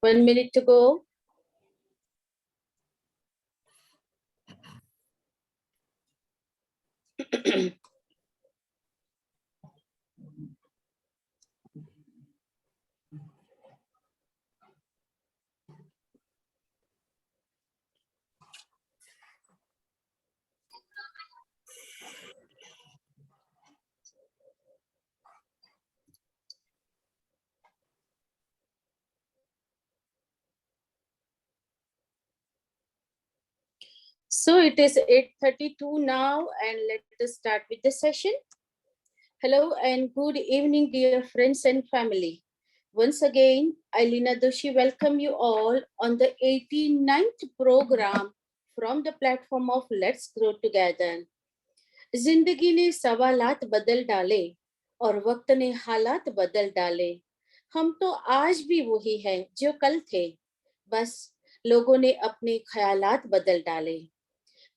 1 minute to go. So it is 8:32 now, and let us start with the session. Hello and good evening, dear friends and family. Once again, I, Lina Doshi, welcome you all on the 89th program from the platform of Let's Grow Together. जिंदगी ने सवालात बदल डाले और वक्त ने हालात बदल डाले। हम तो आज भी वही हैं जो कल थे, बस लोगों ने अपने ख्यालात बदल डाले।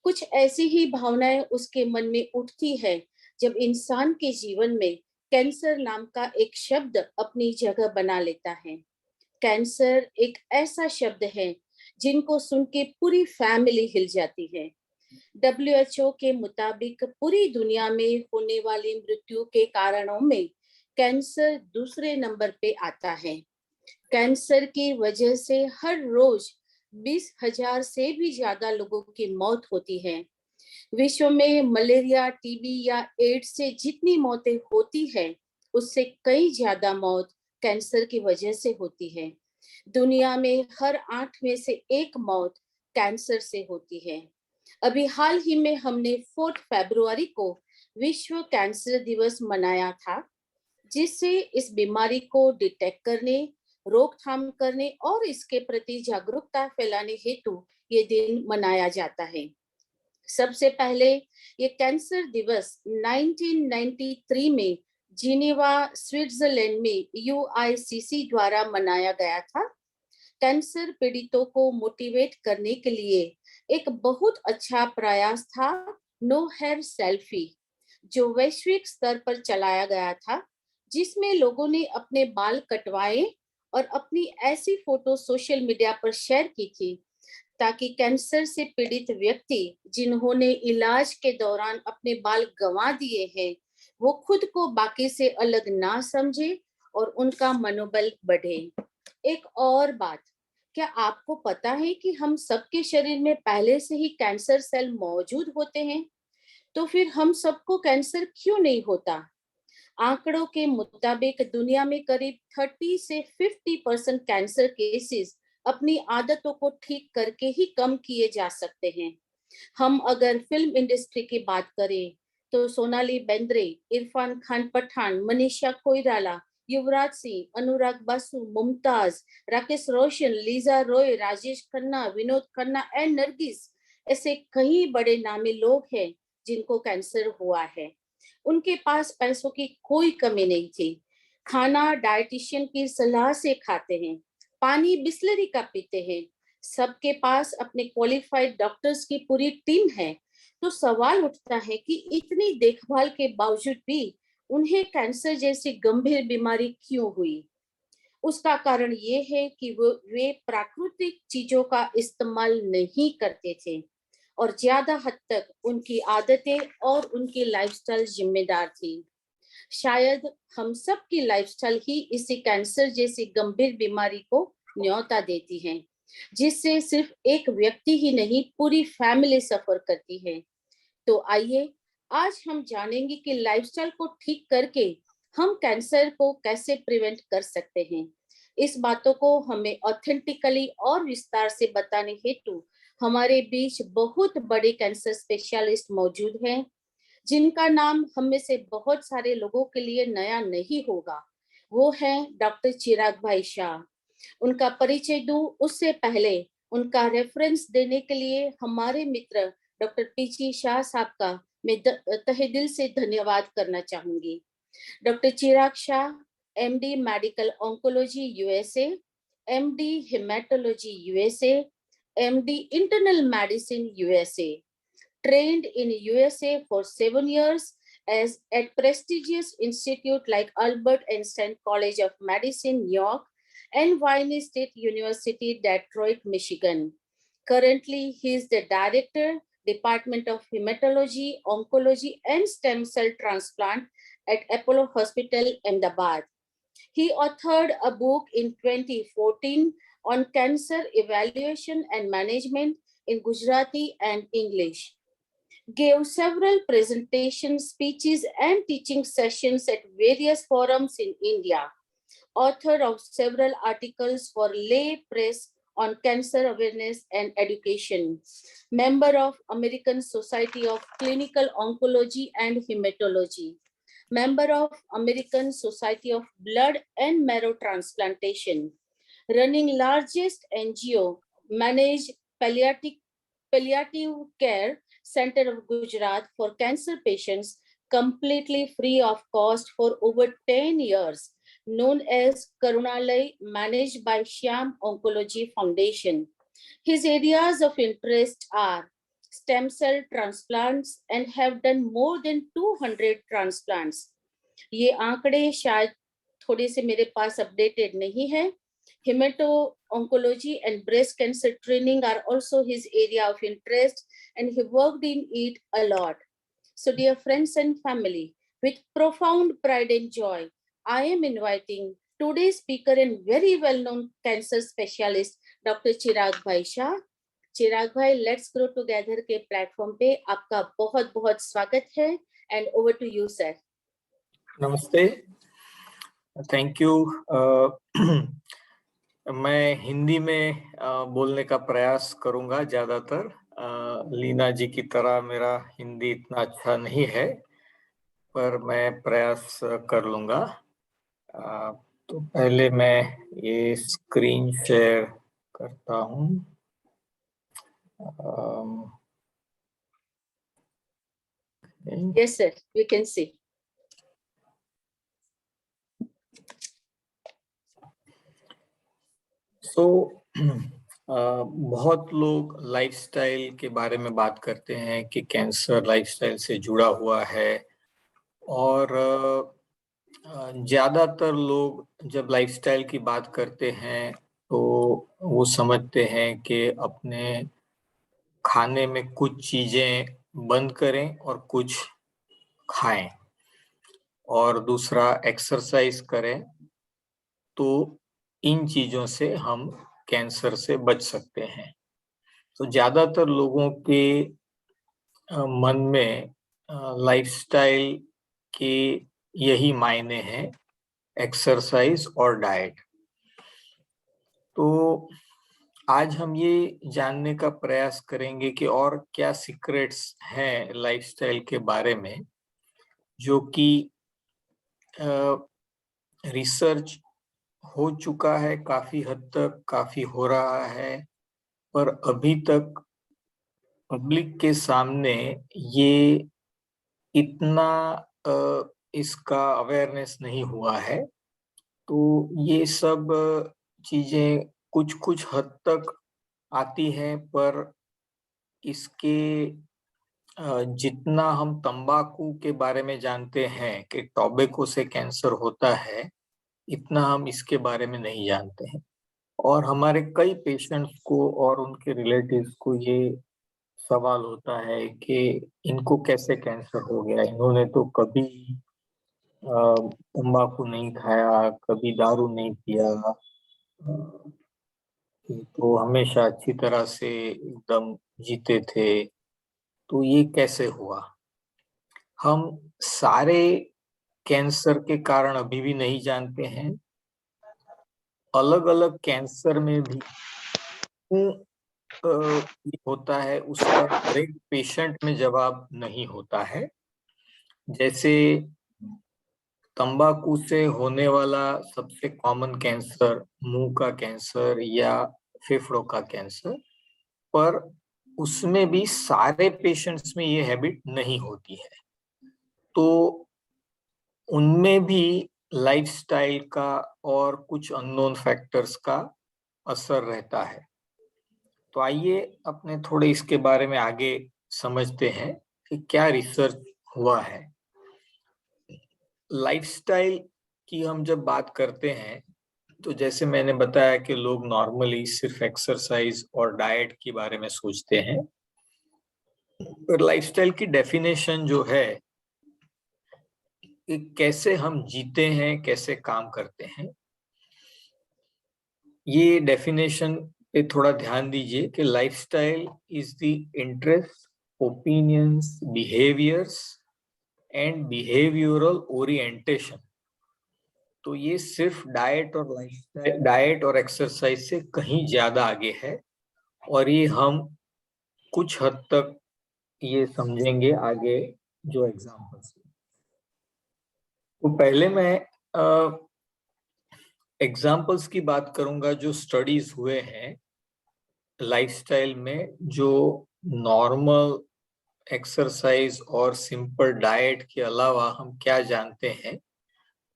कुछ ऐसी ही भावनाएं उसके मन में उठती है जब इंसान के जीवन में कैंसर नाम का एक शब्द अपनी जगह बना लेता है। कैंसर एक ऐसा शब्द है जिनको सुन के पूरी फैमिली हिल जाती है। WHO के मुताबिक पूरी दुनिया में होने वाली मृत्यु के कारणों में कैंसर दूसरे नंबर पे आता है। कैंसर की वजह से हर रोज 20,000 से भी ज्यादा लोगों की मौत होती है। विश्व में मलेरिया, टीबी या एड्स से जितनी मौतें होती है, उससे कई ज्यादा मौत कैंसर की वजह से होती है। दुनिया में हर 8 में से 1 मौत कैंसर से होती है। अभी हाल ही में हमने 4 फरवरी को विश्व कैंसर दिवस मनाया था, जिससे इस बीमारी को डिटेक्ट करने, रोकथाम करने और इसके प्रति जागरूकता फैलाने हेतु ये दिन मनाया जाता है। सबसे पहले ये कैंसर दिवस 1993 में जिनेवा, स्विट्जरलैंड में UICC द्वारा मनाया गया था। कैंसर पीड़ितों को मोटिवेट करने के लिए एक बहुत अच्छा प्रयास था नो हेयर सेल्फी, जो वैश्विक स्तर पर चलाया गया था, जिसमें लोगों ने अपने बाल कटवाए और अपनी ऐसी फोटो सोशल मीडिया पर शेयर की थी ताकि कैंसर से पीड़ित व्यक्ति जिन्होंने इलाज के दौरान अपने बाल गंवा दिए हैं, वो खुद को बाकी से अलग ना समझे और उनका मनोबल बढ़े। एक और बात, क्या आपको पता है कि हम सबके शरीर में पहले से ही कैंसर सेल मौजूद होते हैं? तो फिर हम सबको कैंसर क्यों नहीं होता? आंकड़ों के मुताबिक दुनिया में करीब 30 से 50% कैंसर केसेस अपनी आदतों को ठीक करके ही कम किए जा सकते हैं। हम अगर फिल्म इंडस्ट्री की बात करें तो सोनाली बेंद्रे, इरफान खान पठान, मनीषा कोइराला, युवराज सिंह, अनुराग बासु, मुमताज, राकेश रोशन, लीजा रॉय, राजेश खन्ना, विनोद खन्ना एंड नरगिस, ऐसे कई बड़े नामी लोग हैं जिनको कैंसर हुआ है। उनके पास पैसों की कोई कमी नहीं थी। खाना डाइटिशियन की सलाह से खाते हैं, पानी बिस्लरी का पीते हैं, सबके पास अपने क्वालिफाइड डॉक्टर्स की पूरी टीम है। तो सवाल उठता है कि इतनी देखभाल के बावजूद भी उन्हें कैंसर जैसी गंभीर बीमारी क्यों हुई? उसका कारण ये है कि वे प्राकृतिक चीजों का इस्तेमाल नहीं करते थे और ज्यादा हद तक उनकी आदतें और उनकी लाइफस्टाइल जिम्मेदार थी। शायद हम सब की लाइफस्टाइल ही इसी कैंसर जैसी गंभीर बीमारी को न्योता देती है, जिससे सिर्फ एक व्यक्ति ही नहीं पूरी फैमिली सफर करती है। तो आइए आज हम जानेंगे कि लाइफस्टाइल को ठीक करके हम कैंसर को कैसे प्रिवेंट कर सकते हैं। इस बातों को हमें ऑथेंटिकली और विस्तार से बताने हेतु हमारे बीच बहुत बड़े कैंसर स्पेशलिस्ट मौजूद हैं, जिनका नाम हम में से बहुत सारे लोगों के लिए नया नहीं होगा। वो है डॉक्टर चिराग भाई शाह। उनका परिचय दूं उससे पहले उनका रेफरेंस देने के लिए हमारे मित्र डॉक्टर पीजी शाह साहब का मैं तहे दिल से धन्यवाद करना चाहूंगी। Doctor Chirag Shah MD medical oncology USA, MD haematology USA, MD internal medicine USA, trained in USA for 7 years as at prestigious institute like Albert Einstein College of Medicine, New York, and Wayne State University, Detroit, Michigan. Currently, he is the director, Department of Hematology, Oncology, and Stem Cell Transplant at Apollo Hospital, Ahmedabad. He authored a book in 2014 on cancer evaluation and management in Gujarati and English, gave several presentations, speeches, and teaching sessions at various forums in India, author of several articles for lay press on cancer awareness and education, member of American Society of Clinical Oncology and Hematology, member of American Society of Blood and Marrow Transplantation, running largest NGO, manage palliative care center of Gujarat for cancer patients completely free of cost for over 10 years, known as Karunalay, managed by Shyam Oncology Foundation. His areas of interest are stem cell transplants and have done more than 200 transplants. ये आंकड़े शायद थोड़े से मेरे पास updated नहीं है. Hemato-oncology and breast cancer training are also his area of interest, and he worked in it a lot. So, dear friends and family, with profound pride and joy, I am inviting today's speaker and very well-known cancer specialist, Dr. Chirag Bhai Shah. Chirag bhai, let's grow together के platform पे आपका बहुत बहुत स्वागत है, and over to you sir. नमस्ते, thank you. मैं हिंदी में बोलने का प्रयास करूंगा ज्यादातर. लीना जी की तरह मेरा हिंदी इतना अच्छा नहीं है, पर मैं प्रयास कर लूंगा. तो पहले मैं ये स्क्रीन शेयर करता हूँ. Yes sir, we can see. बहुत लोग लाइफस्टाइल के बारे में बात करते हैं कि कैंसर लाइफस्टाइल से जुड़ा हुआ है, और ज्यादातर लोग जब लाइफस्टाइल की बात करते हैं तो वो समझते हैं कि अपने खाने में कुछ चीजें बंद करें और कुछ खाएं, और दूसरा एक्सरसाइज करें, तो इन चीजों से हम कैंसर से बच सकते हैं. तो ज्यादातर लोगों के मन में लाइफस्टाइल के यही मायने हैं, एक्सरसाइज और डाइट. तो आज हम ये जानने का प्रयास करेंगे कि और क्या सीक्रेट्स हैं लाइफस्टाइल के बारे में, जो कि रिसर्च हो चुका है काफी हद तक, काफी हो रहा है, पर अभी तक पब्लिक के सामने ये इतना इसका अवेयरनेस नहीं हुआ है. तो ये सब चीजें कुछ कुछ हद तक आती हैं, पर इसके जितना हम तंबाकू के बारे में जानते हैं कि टोबैको से कैंसर होता है, इतना हम इसके बारे में नहीं जानते हैं. और हमारे कई पेशेंट्स को और उनके रिलेटिव्स को ये सवाल होता है कि इनको कैसे कैंसर हो गया, इन्होंने तो कभी तंबाकू नहीं खाया, कभी दारू नहीं पिया, तो हमेशा अच्छी तरह से एकदम जीते थे, तो ये कैसे हुआ. हम सारे कैंसर के कारण अभी भी नहीं जानते हैं. अलग अलग कैंसर में भी होता है, उसका हर एक पेशेंट में जवाब नहीं होता है. जैसे तंबाकू से होने वाला सबसे कॉमन कैंसर मुंह का कैंसर या फेफड़ों का कैंसर, पर उसमें भी सारे पेशेंट्स में ये हैबिट नहीं होती है. तो उनमें भी लाइफस्टाइल का और कुछ अननोन फैक्टर्स का असर रहता है. तो आइए अपने थोड़े इसके बारे में आगे समझते हैं कि क्या रिसर्च हुआ है. लाइफस्टाइल की हम जब बात करते हैं तो जैसे मैंने बताया कि लोग नॉर्मली सिर्फ एक्सरसाइज और डाइट के बारे में सोचते हैं, पर लाइफस्टाइल की डेफिनेशन जो है कि कैसे हम जीते हैं, कैसे काम करते हैं, ये डेफिनेशन पे थोड़ा ध्यान दीजिए कि lifestyle is the interest, opinions, behaviours and behavioural orientation. तो ये सिर्फ डाइट और एक्सरसाइज से कहीं ज्यादा आगे है, और ये हम कुछ हद तक ये समझेंगे आगे जो एग्जाम्पल्स। तो पहले मैं एग्जाम्पल्स की बात करूंगा जो स्टडीज हुए हैं लाइफस्टाइल में, जो नॉर्मल एक्सरसाइज और सिंपल डाइट के अलावा हम क्या जानते हैं।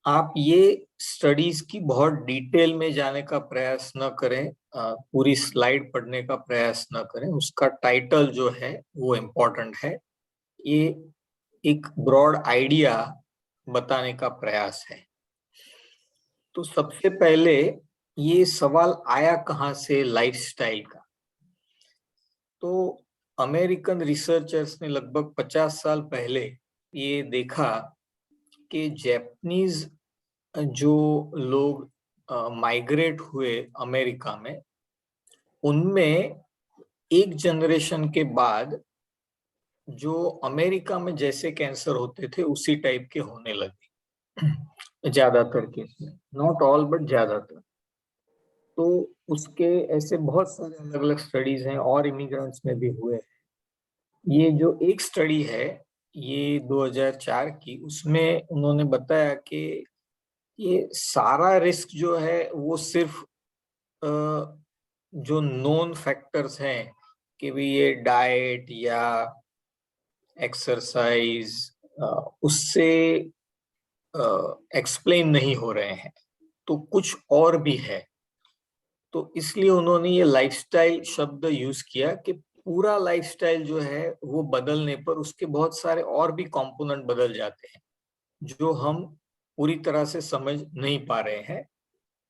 आप ये स्टडीज की बहुत डिटेल में जाने का प्रयास न करें, पूरी स्लाइड पढ़ने का प्रयास न करें, उसका टाइटल जो है वो इम्पोर्टेंट है। ये एक ब्रॉड आइडिया बताने का प्रयास है। तो सबसे पहले ये सवाल आया कहाँ से लाइफस्टाइल का। तो अमेरिकन रिसर्चर्स ने लगभग 50 साल पहले ये देखा कि जापानीज जो लोग माइग्रेट हुए अमेरिका में, उनमें एक जनरेशन के बाद जो अमेरिका में जैसे कैंसर होते थे उसी टाइप के होने लगे ज्यादातर केस में, नॉट ऑल बट ज्यादातर। तो उसके ऐसे बहुत सारे अलग अलग स्टडीज हैं और इमिग्रेंट्स में भी हुए हैं। ये जो एक स्टडी है ये 2004 की, उसमें उन्होंने बताया कि ये सारा रिस्क जो है वो सिर्फ जो नोन फैक्टर्स हैं कि भी ये डाइट या एक्सरसाइज उससे एक्सप्लेन नहीं हो रहे हैं, तो कुछ और भी है। तो इसलिए उन्होंने ये लाइफस्टाइल शब्द यूज किया कि पूरा लाइफस्टाइल जो है वो बदलने पर उसके बहुत सारे और भी कंपोनेंट बदल जाते हैं जो हम पूरी तरह से समझ नहीं पा रहे हैं।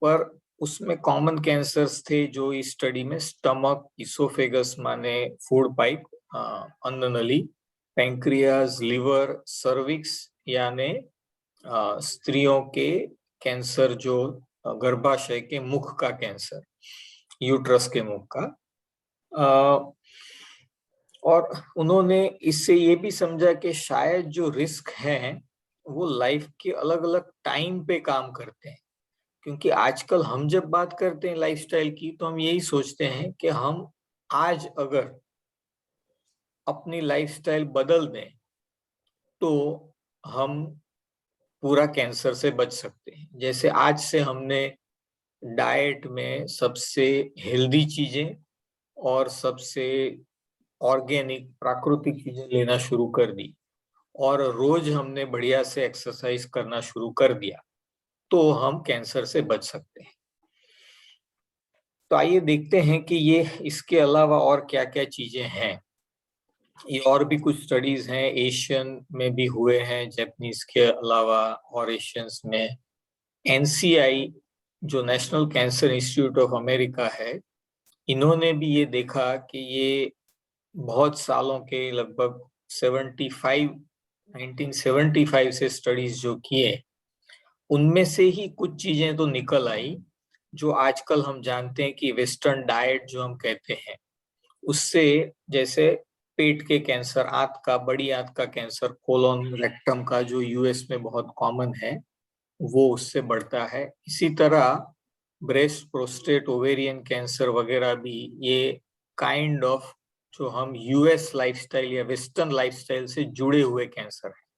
पर उसमें कॉमन कैंसर्स थे जो इस स्टडी में स्टमक, इसोफेगस माने फूड पाइप, अन्न नली, पैंक्रियाज, लिवर, सर्विक्स यानी स्त्रियों के कैंसर, जो गर्भाशय के मुख का कैंसर, यूट्रस के मुख का। और उन्होंने इससे ये भी समझा कि शायद जो रिस्क है वो लाइफ के अलग अलग टाइम पे काम करते हैं। क्योंकि आजकल हम जब बात करते हैं लाइफस्टाइल की तो हम यही सोचते हैं कि हम आज अगर अपनी लाइफस्टाइल बदल दें तो हम पूरा कैंसर से बच सकते हैं। जैसे आज से हमने डाइट में सबसे हेल्दी चीजें और सबसे ऑर्गेनिक प्राकृतिक चीजें लेना शुरू कर दी और रोज हमने बढ़िया से एक्सरसाइज करना शुरू कर दिया, तो हम कैंसर से बच सकते हैं। तो आइए देखते हैं कि ये इसके अलावा और क्या क्या चीजें हैं। ये और भी कुछ स्टडीज हैं, एशियन में भी हुए हैं, जापानीज के अलावा, और एशियंस में एनसीआई जो national cancer institute of America है, इन्होंने भी ये देखा कि ये बहुत सालों के लगभग 1975 से स्टडीज जो किए, उनमें से ही कुछ चीजें तो निकल आई जो आजकल हम जानते हैं कि वेस्टर्न डाइट जो हम कहते हैं उससे, जैसे पेट के कैंसर, आंत का, बड़ी आंत का कैंसर, कोलोन रेक्टम का जो यूएस में बहुत कॉमन है, वो उससे बढ़ता है। इसी तरह ब्रेस्ट, प्रोस्टेट, ओवेरियन कैंसर वगैरह भी ये काइंड ऑफ जो हम यूएस लाइफस्टाइल या वेस्टर्न लाइफस्टाइल से जुड़े हुए कैंसर है।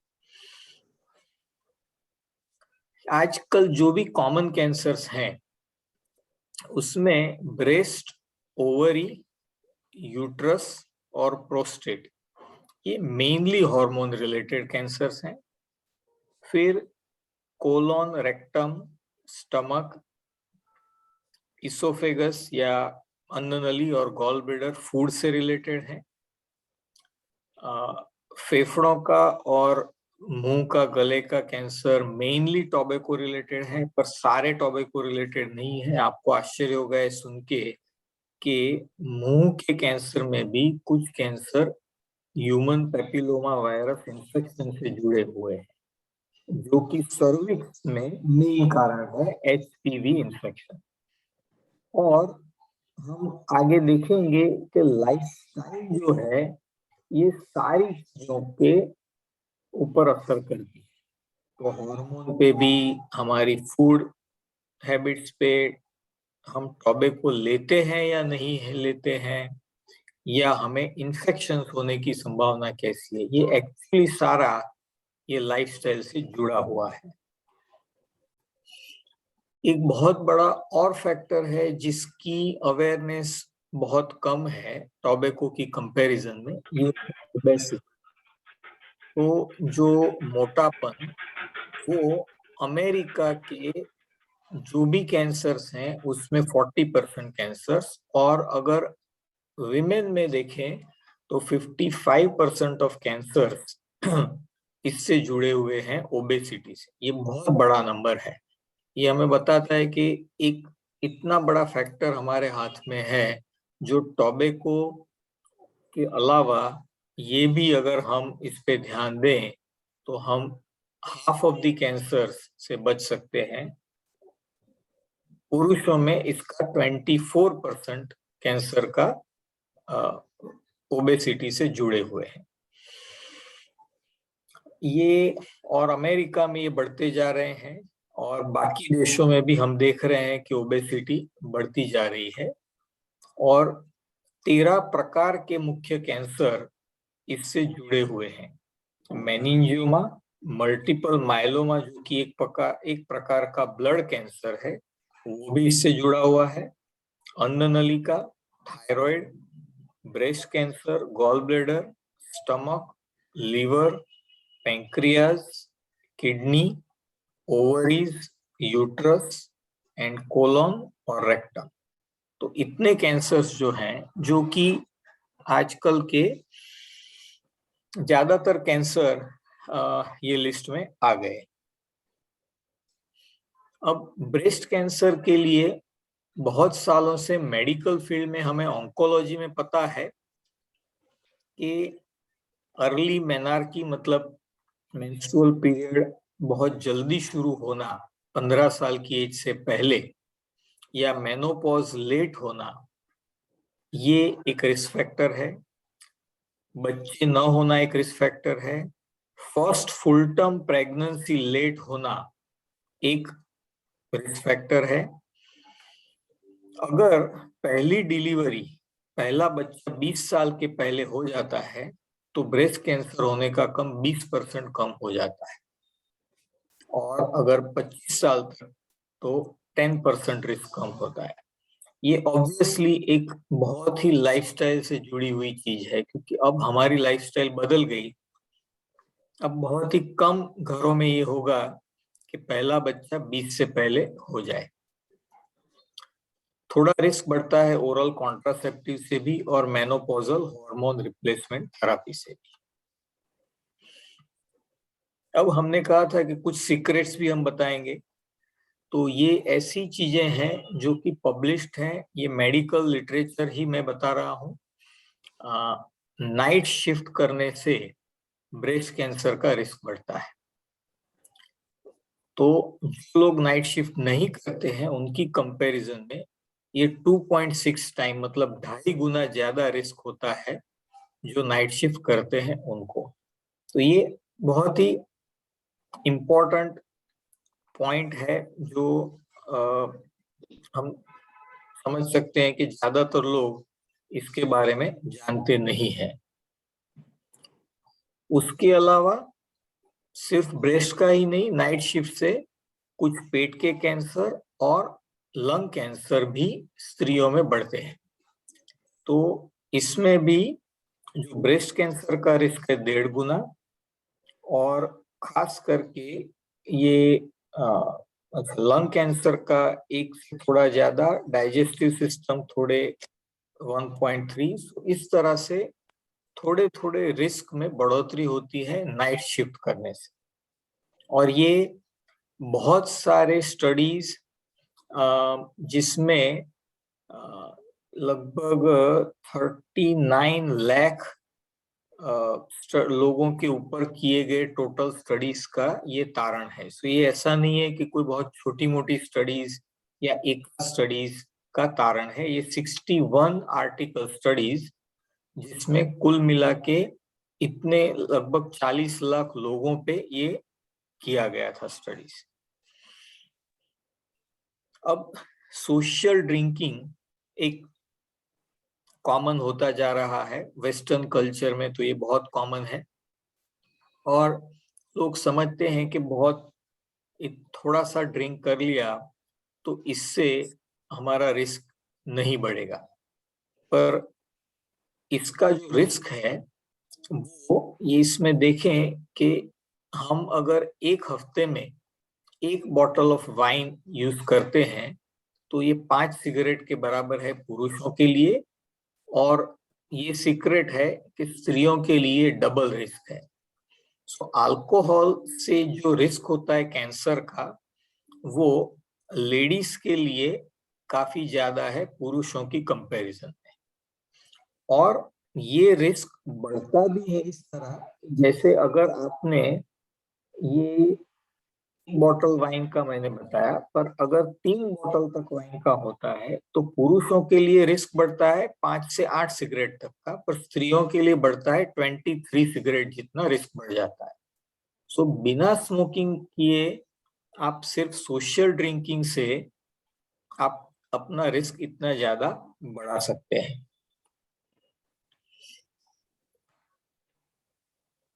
आजकल जो भी कॉमन कैंसर्स हैं उसमें ब्रेस्ट, ओवरी, यूट्रस और प्रोस्टेट ये मेनली हार्मोन रिलेटेड कैंसर्स हैं। फिर कोलोन, रेक्टम, स्टमक, इसोफेगस या अन्न नली और गॉल ब्लैडर फूड से रिलेटेड है। फेफड़ों का और मुंह का गले का कैंसर मेनली टोबैको रिलेटेड है, पर सारे टोबैको रिलेटेड नहीं है। आपको आश्चर्य होगा ये सुन के कि मुंह के कैंसर में भी कुछ cancer human papilloma virus infection से जुड़े हुए हैं, जो कि सर्विक्स में मेन कारण है एचपीवी इंफेक्शन। और हम आगे देखेंगे कि लाइफस्टाइल जो है ये सारी चीजों के ऊपर असर करती है। तो हार्मोन पे भी, हमारी फूड हैबिट्स पे, हम टोबैको लेते हैं या नहीं लेते हैं, या हमें इन्फेक्शन होने की संभावना कैसी है, ये एक्चुअली सारा ये लाइफस्टाइल से जुड़ा हुआ है। एक बहुत बड़ा और फैक्टर है जिसकी अवेयरनेस बहुत कम है टोबैको की कंपैरिजन में, ये ओबेसिटी। तो जो मोटापन, वो अमेरिका के जो भी कैंसर्स हैं उसमें 40% कैंसर्स, और अगर विमेन में देखें तो 55% ऑफ कैंसर्स इससे जुड़े हुए हैं ओबेसिटी से। ये बहुत बड़ा नंबर है। ये हमें बताता है कि एक इतना बड़ा फैक्टर हमारे हाथ में है, जो टोबैको के अलावा ये भी अगर हम इस पे ध्यान दें तो हम हाफ ऑफ द कैंसर्स से बच सकते हैं। पुरुषों में इसका 24% कैंसर का ओबेसिटी से जुड़े हुए हैं। ये और अमेरिका में ये बढ़ते जा रहे हैं, और बाकी देशों में भी हम देख रहे हैं कि ओबेसिटी बढ़ती जा रही है। और 13 प्रकार के मुख्य कैंसर इससे जुड़े हुए हैं। मेनिंजियोमा, मल्टीपल माइलोमा जो कि एक प्रकार का ब्लड कैंसर है, वो भी इससे जुड़ा हुआ है। अन्ननलिका, thyroid, breast cancer, gall bladder, stomach, liver, pancreas, kidney, ovaries, uterus and colon और रेक्टम। तो इतने कैंसर्स जो हैं, जो कि आजकल के ज्यादातर कैंसर ये लिस्ट में आ गए। अब ब्रेस्ट कैंसर के लिए बहुत सालों से मेडिकल फील्ड में, हमें ऑन्कोलॉजी में पता है कि अर्ली मेनार्की मतलब मेंस्ट्रुअल पीरियड बहुत जल्दी शुरू होना 15 साल की एज से पहले, या मेनोपॉज लेट होना, ये एक रिस्क फैक्टर है। बच्चे न होना एक रिस्क फैक्टर है। First full term pregnancy late होना एक रिस्क फैक्टर है। अगर पहली डिलीवरी, पहला बच्चा 20 साल के पहले हो जाता है तो ब्रेस्ट कैंसर होने का कम 20% कम हो जाता है, और अगर 25 साल तक तो 10% रिस्क कम होता है। ये ऑब्वियसली एक बहुत ही लाइफस्टाइल से जुड़ी हुई चीज है, क्योंकि अब हमारी लाइफस्टाइल बदल गई। अब बहुत ही कम घरों में ये होगा कि पहला बच्चा 20 से पहले हो जाए। थोड़ा रिस्क बढ़ता है ओरल कॉन्ट्रासेप्टिव से भी और मेनोपॉजल हार्मोन रिप्लेसमेंट थेरेपी से भी। अब हमने कहा था कि कुछ सीक्रेट्स भी हम बताएंगे। तो ये ऐसी चीजें हैं जो कि पब्लिश्ड हैं, ये मेडिकल लिटरेचर ही मैं बता रहा हूँ। नाइट शिफ्ट करने से ब्रेस्ट कैंसर का रिस्क बढ़ता है। तो जो लोग नाइट शिफ्ट नहीं करते हैं उनकी कंपैरिजन में ये 2.6 टाइम मतलब 2.5 गुना ज्यादा रिस्क होता है जो नाइट शिफ्ट करते हैं उनको। तो ये बहुत ही इम्पोर्टेंट पॉइंट है जो हम समझ सकते हैं कि ज्यादातर लोग इसके बारे में जानते नहीं हैं। उसके अलावा सिर्फ ब्रेस्ट का ही नहीं, नाइट शिफ्ट से कुछ पेट के कैंसर और लंग कैंसर भी स्त्रियों में बढ़ते हैं। तो इसमें भी जो ब्रेस्ट कैंसर का रिस्क है 1.5 गुना, और खास करके ये लंग कैंसर का एक से थोड़ा ज्यादा, डाइजेस्टिव सिस्टम थोड़े 1.3। इस तरह से थोड़े थोड़े रिस्क में बढ़ोतरी होती है नाइट शिफ्ट करने से। और ये बहुत सारे स्टडीज जिसमें लगभग 39 लाख लोगों के ऊपर किए गए टोटल स्टडीज का ये तारण है। सो ये ऐसा नहीं है कि कोई बहुत छोटी मोटी स्टडीज या एक स्टडीज का तारण है। ये 61 आर्टिकल स्टडीज जिसमें कुल मिला के इतने लगभग 40 लाख लोगों पे ये किया गया था स्टडीज। अब सोशल ड्रिंकिंग एक कॉमन होता जा रहा है वेस्टर्न कल्चर में, तो ये बहुत कॉमन है और लोग समझते हैं कि बहुत थोड़ा सा ड्रिंक कर लिया तो इससे हमारा रिस्क नहीं बढ़ेगा। पर इसका जो रिस्क है वो ये इसमें देखें कि हम अगर एक हफ्ते में एक बॉटल ऑफ वाइन यूज करते हैं तो ये 5 सिगरेट के बराबर है पुरुषों के लिए, और ये सीक्रेट है कि स्त्रियों के लिए डबल रिस्क है। सो अल्कोहल से जो रिस्क होता है कैंसर का वो लेडीज के लिए काफी ज्यादा है पुरुषों की कंपैरिजन में। और ये रिस्क बढ़ता भी है इस तरह, जैसे अगर आपने ये बॉटल वाइन का मैंने बताया, पर अगर 3 बॉटल तक वाइन का होता है तो पुरुषों के लिए रिस्क बढ़ता है 5 से 8 सिगरेट तक का, पर स्त्रियों के लिए बढ़ता है 23 सिगरेट जितना रिस्क बढ़ जाता है। सो बिना स्मोकिंग किए आप सिर्फ सोशल ड्रिंकिंग से आप अपना रिस्क इतना ज्यादा बढ़ा सकते हैं।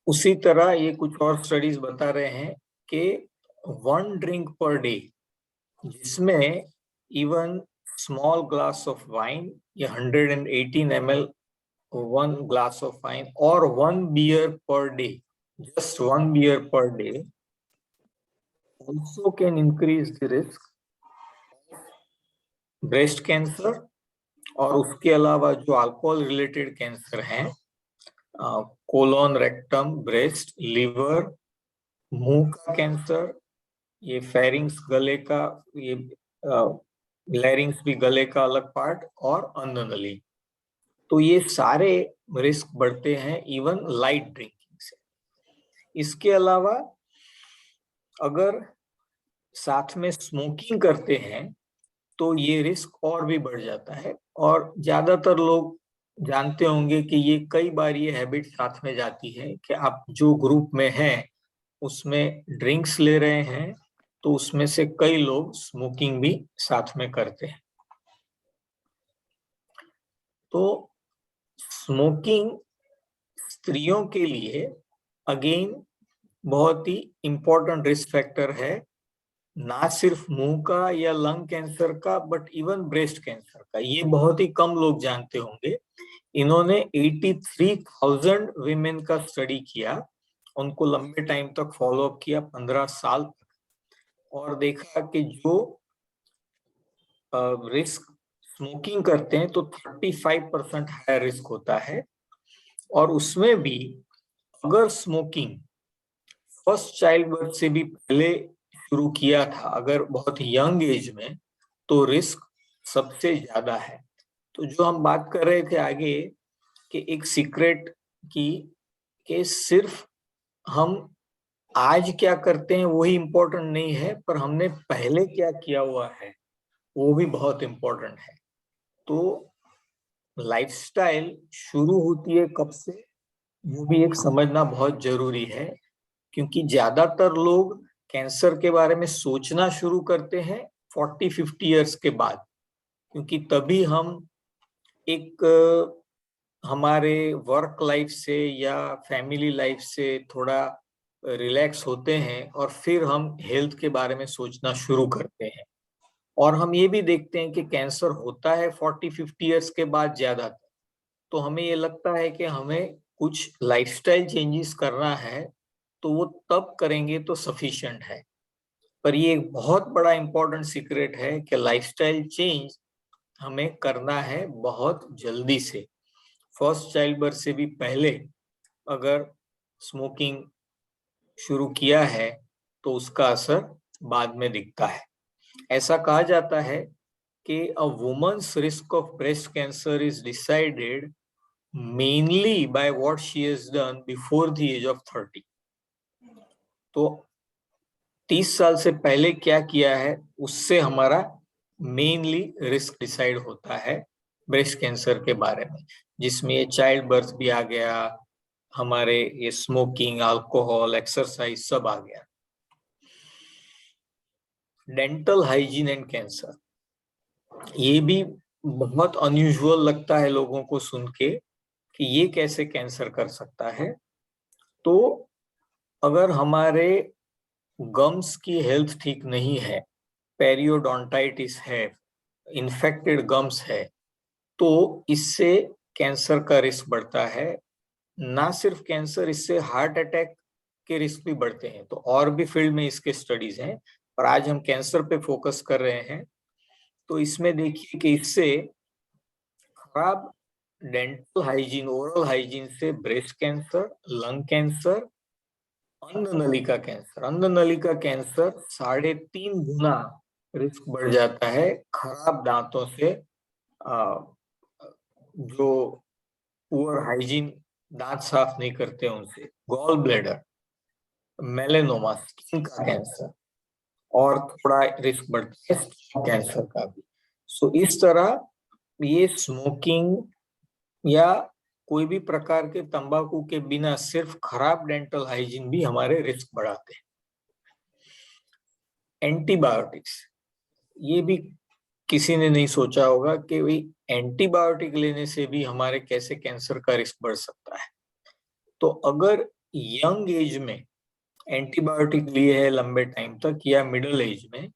उसी तरह ये कुछ और स्टडीज बता रहे हैं कि 1 ड्रिंक पर डे, जिसमें even small glass of wine या 118 ml 1 ग्लास ऑफ वाइन और 1 beer per day, just 1 beer per day also can increase the risk breast cancer, और उसके अलावा जो अल्कोहल रिलेटेड कैंसर हैं, कोलोन, रेक्टम, ब्रेस्ट, लिवर, मुंह का कैंसर, ये फेरिंग्स गले का, ये लैरिंग्स भी गले का अलग पार्ट, और अन्ननली। तो ये सारे रिस्क बढ़ते हैं इवन लाइट ड्रिंकिंग से। इसके अलावा अगर साथ में स्मोकिंग करते हैं तो ये रिस्क और भी बढ़ जाता है। और ज्यादातर लोग जानते होंगे कि ये कई बार ये हैबिट साथ में जाती है कि आप जो ग्रुप में हैं उसमें ड्रिंक्स ले रहे हैं तो उसमें से कई लोग स्मोकिंग भी साथ में करते हैं। तो स्मोकिंग स्त्रियों के लिए अगेन बहुत ही इंपॉर्टेंट रिस्क फैक्टर है, ना सिर्फ मुंह का या लंग कैंसर का बट इवन ब्रेस्ट कैंसर का। ये बहुत ही कम लोग जानते होंगे। इन्होंने 83,000 विमेन का स्टडी किया, उनको लंबे टाइम तक फॉलो अप किया 15 साल तक, और देखा कि जो रिस्क स्मोकिंग करते हैं तो 35% हायर रिस्क होता है। और उसमें भी अगर स्मोकिंग फर्स्ट चाइल्ड बर्थ से भी पहले शुरू किया था, अगर बहुत यंग एज में, तो रिस्क सबसे ज्यादा है। तो जो हम बात कर रहे थे आगे कि एक सीक्रेट की, कि सिर्फ हम आज क्या करते हैं वही इम्पोर्टेंट नहीं है, पर हमने पहले क्या किया हुआ है वो भी बहुत इम्पोर्टेंट है। तो लाइफस्टाइल शुरू होती है कब से, वो भी एक समझना बहुत जरूरी है, क्योंकि ज्यादातर लोग कैंसर के बारे में सोचना शुरू करते हैं 40-50 इयर्स के बाद, क्योंकि तभी हम एक हमारे वर्क लाइफ से या फैमिली लाइफ से थोड़ा रिलैक्स होते हैं और फिर हम हेल्थ के बारे में सोचना शुरू करते हैं। और हम ये भी देखते हैं कि कैंसर होता है 40-50 इयर्स के बाद ज्यादा, तो हमें ये लगता है कि हमें कुछ लाइफस्टाइल चेंजेस करना है तो वो तब करेंगे तो सफिशिएंट है। पर ये एक बहुत बड़ा इंपॉर्टेंट सीक्रेट है कि लाइफस्टाइल चेंज हमें करना है बहुत जल्दी से। फर्स्ट चाइल्ड बर्थ से भी पहले अगर स्मोकिंग शुरू किया है तो उसका असर बाद में दिखता है। ऐसा कहा जाता है कि a woman's risk of breast cancer is decided mainly by what she has done before the age of 30। तो 30 साल से पहले क्या किया है उससे हमारा मेनली रिस्क डिसाइड होता है ब्रेस्ट कैंसर के बारे में, जिसमें ये चाइल्ड बर्थ भी आ गया, हमारे ये स्मोकिंग, अल्कोहल, एक्सरसाइज सब आ गया। डेंटल हाइजीन एंड कैंसर, ये भी बहुत अनयूजुअल लगता है लोगों को सुन के कि ये कैसे कैंसर कर सकता है। तो अगर हमारे गम्स की हेल्थ ठीक नहीं है, पेरियोडोंटाइटिस है, इन्फेक्टेड गम्स है, तो इससे कैंसर का रिस्क बढ़ता है। ना सिर्फ कैंसर, इससे हार्ट अटैक के रिस्क भी बढ़ते हैं। तो और भी फील्ड में इसके स्टडीज हैं, पर आज हम कैंसर पे फोकस कर रहे हैं। तो इसमें देखिए कि इससे खराब डेंटल हाइजीन, ओरल हाइजीन से ब्रेस्ट कैंसर, लंग कैंसर, अंड नली का कैंसर 3.5 गुना रिस्क बढ़ जाता है खराब दांतों से, जो पुअर हाइजीन, दांत साफ नहीं करते उनसे। गॉल ब्लैडर, मेलेनोमा, स्किन का कैंसर, और थोड़ा रिस्क बढ़ता है कैंसर का भी। सो इस तरह ये स्मोकिंग या कोई भी प्रकार के तंबाकू के बिना सिर्फ खराब डेंटल हाइजीन भी हमारे रिस्क बढ़ाते हैं। एंटीबायोटिक्स, ये भी किसी ने नहीं सोचा होगा कि भाई एंटीबायोटिक लेने से भी हमारे कैसे कैंसर का रिस्क बढ़ सकता है। तो अगर यंग एज में एंटीबायोटिक लिए है लंबे टाइम तक या मिडिल एज में,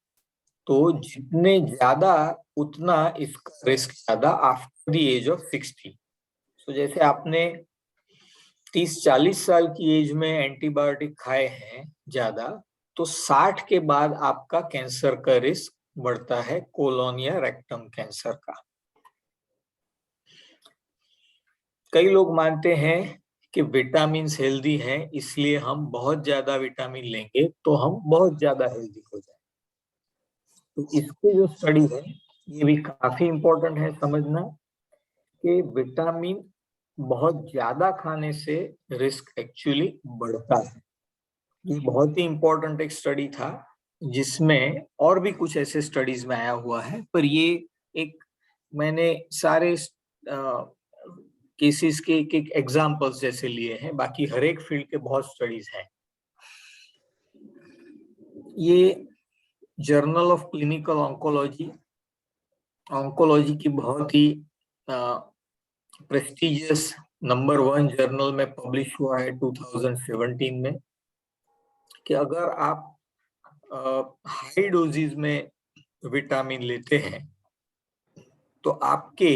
तो जितने ज्यादा उतना इसका रिस्क ज्यादा आफ्टर द एज ऑफ 60। तो जैसे आपने 30-40 साल की एज में एंटीबायोटिक खाए हैं ज्यादा, तो 60 के बाद आपका कैंसर का रिस्क बढ़ता है, कोलोन या रेक्टम कैंसर का। कई लोग मानते हैं कि विटामिन हेल्दी हैं, इसलिए हम बहुत ज्यादा विटामिन लेंगे तो हम बहुत ज्यादा हेल्दी हो जाएंगे। तो इसके जो स्टडी है ये भी काफी इंपॉर्टेंट है समझना कि विटामिन बहुत ज्यादा खाने से रिस्क एक्चुअली बढ़ता है। ये बहुत ही इंपॉर्टेंट एक स्टडी था, जिसमें और भी कुछ ऐसे स्टडीज में आया हुआ है, पर ये एक मैंने सारे केसेस के एक एग्जांपल्स जैसे लिए हैं, बाकी हर एक फील्ड के बहुत स्टडीज हैं। ये जर्नल ऑफ क्लिनिकल ऑन्कोलॉजी की बहुत ही प्रेस्टिजियस नंबर 1 जर्नल में पब्लिश हुआ है 2017 में, कि अगर आप हाई डोजेज में विटामिन लेते हैं तो आपके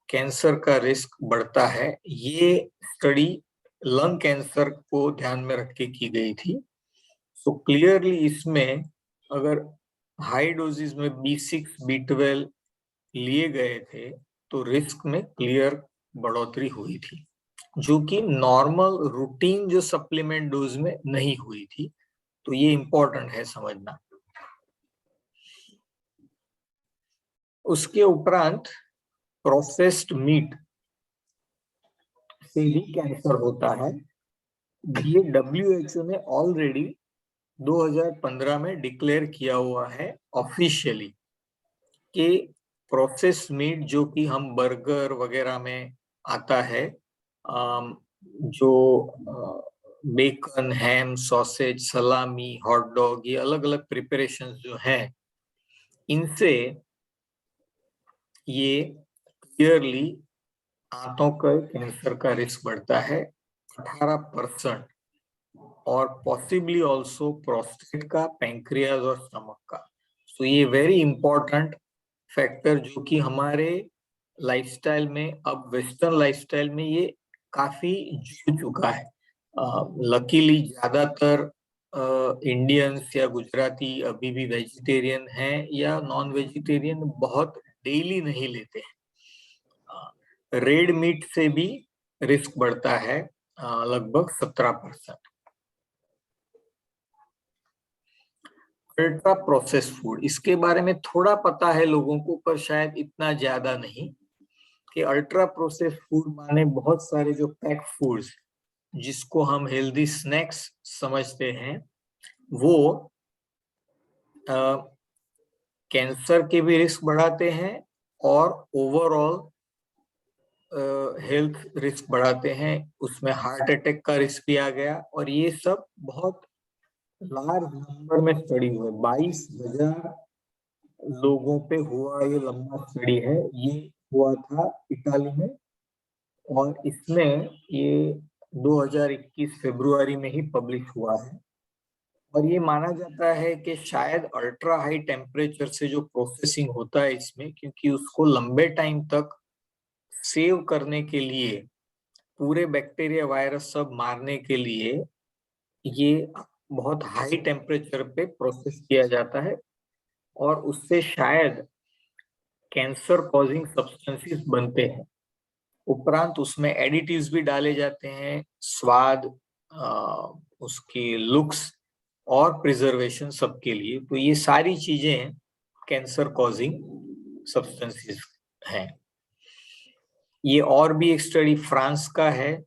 कैंसर का रिस्क बढ़ता है। ये स्टडी लंग कैंसर को ध्यान में रख के की गई थी। सो क्लियरली इसमें अगर हाई डोजेज में B6, B12 लिए गए थे तो रिस्क में क्लियर बढ़ोतरी हुई थी, जो कि नॉर्मल रूटीन जो सप्लीमेंट डोज में नहीं हुई थी। तो ये इंपॉर्टेंट है समझना। उसके उपरांत प्रोसेस्ड मीट से भी कैंसर होता है। ये WHO ने ऑलरेडी 2015 में डिक्लेयर किया हुआ है ऑफिशियली कि प्रोसेस मीट, जो कि हम बर्गर वगैरह में आता है, जो बेकन, हैम, सॉसेज, सलामी, हॉट डॉग, ये अलग अलग प्रिपरेशन जो हैं, इनसे ये क्लियरली आंतों का कैंसर का रिस्क बढ़ता है 18%, और पॉसिबली ऑल्सो प्रोस्टेट का, पैंक्रियाज और स्टमक का। तो ये वेरी इंपॉर्टेंट फैक्टर जो कि हमारे लाइफस्टाइल में, अब वेस्टर्न लाइफस्टाइल में ये काफी जुड़ चुका है। लकीली ज्यादातर इंडियंस या गुजराती अभी भी वेजिटेरियन हैं या नॉन वेजिटेरियन बहुत डेली नहीं लेते हैं। रेड मीट से भी रिस्क बढ़ता है लगभग 17%। अल्ट्रा प्रोसेस फूड, इसके बारे में थोड़ा पता है लोगों को, पर शायद इतना ज्यादा नहीं। कि अल्ट्रा प्रोसेस फूड माने बहुत सारे जो पैक फूड्स जिसको हम हेल्दी स्नैक्स समझते हैं, वो कैंसर के भी रिस्क बढ़ाते हैं और ओवरऑल हेल्थ रिस्क बढ़ाते हैं। उसमें हार्ट अटैक का रिस्क भी आ गया, और ये सब बहुत लार्ज नंबर में स्टडी हुए। 22,000 लोगों पे हुआ ये लंबा स्टडी है। ये हुआ था इटाली में, और इसमें ये 2021 फरवरी में ही पब्लिश हुआ है। और ये माना जाता है कि शायद अल्ट्रा हाई टेम्परेचर से जो प्रोसेसिंग होता है इसमें, क्योंकि उसको लंबे टाइम तक सेव करने के लिए, पूरे बैक्टीरिया वायरस सब मारने के लिए, ये बहुत हाई टेम्परेचर पे प्रोसेस किया जाता है, और उससे शायद कैंसर कॉजिंग सब्सटेंसेस बनते हैं। उपरांत उसमें एडिटिव्स भी डाले जाते हैं, स्वाद, उसकी लुक्स और प्रिजर्वेशन सबके लिए। तो ये सारी चीजें कैंसर कॉजिंग सब्सटेंसेस हैं। ये और भी एक स्टडी फ्रांस का है,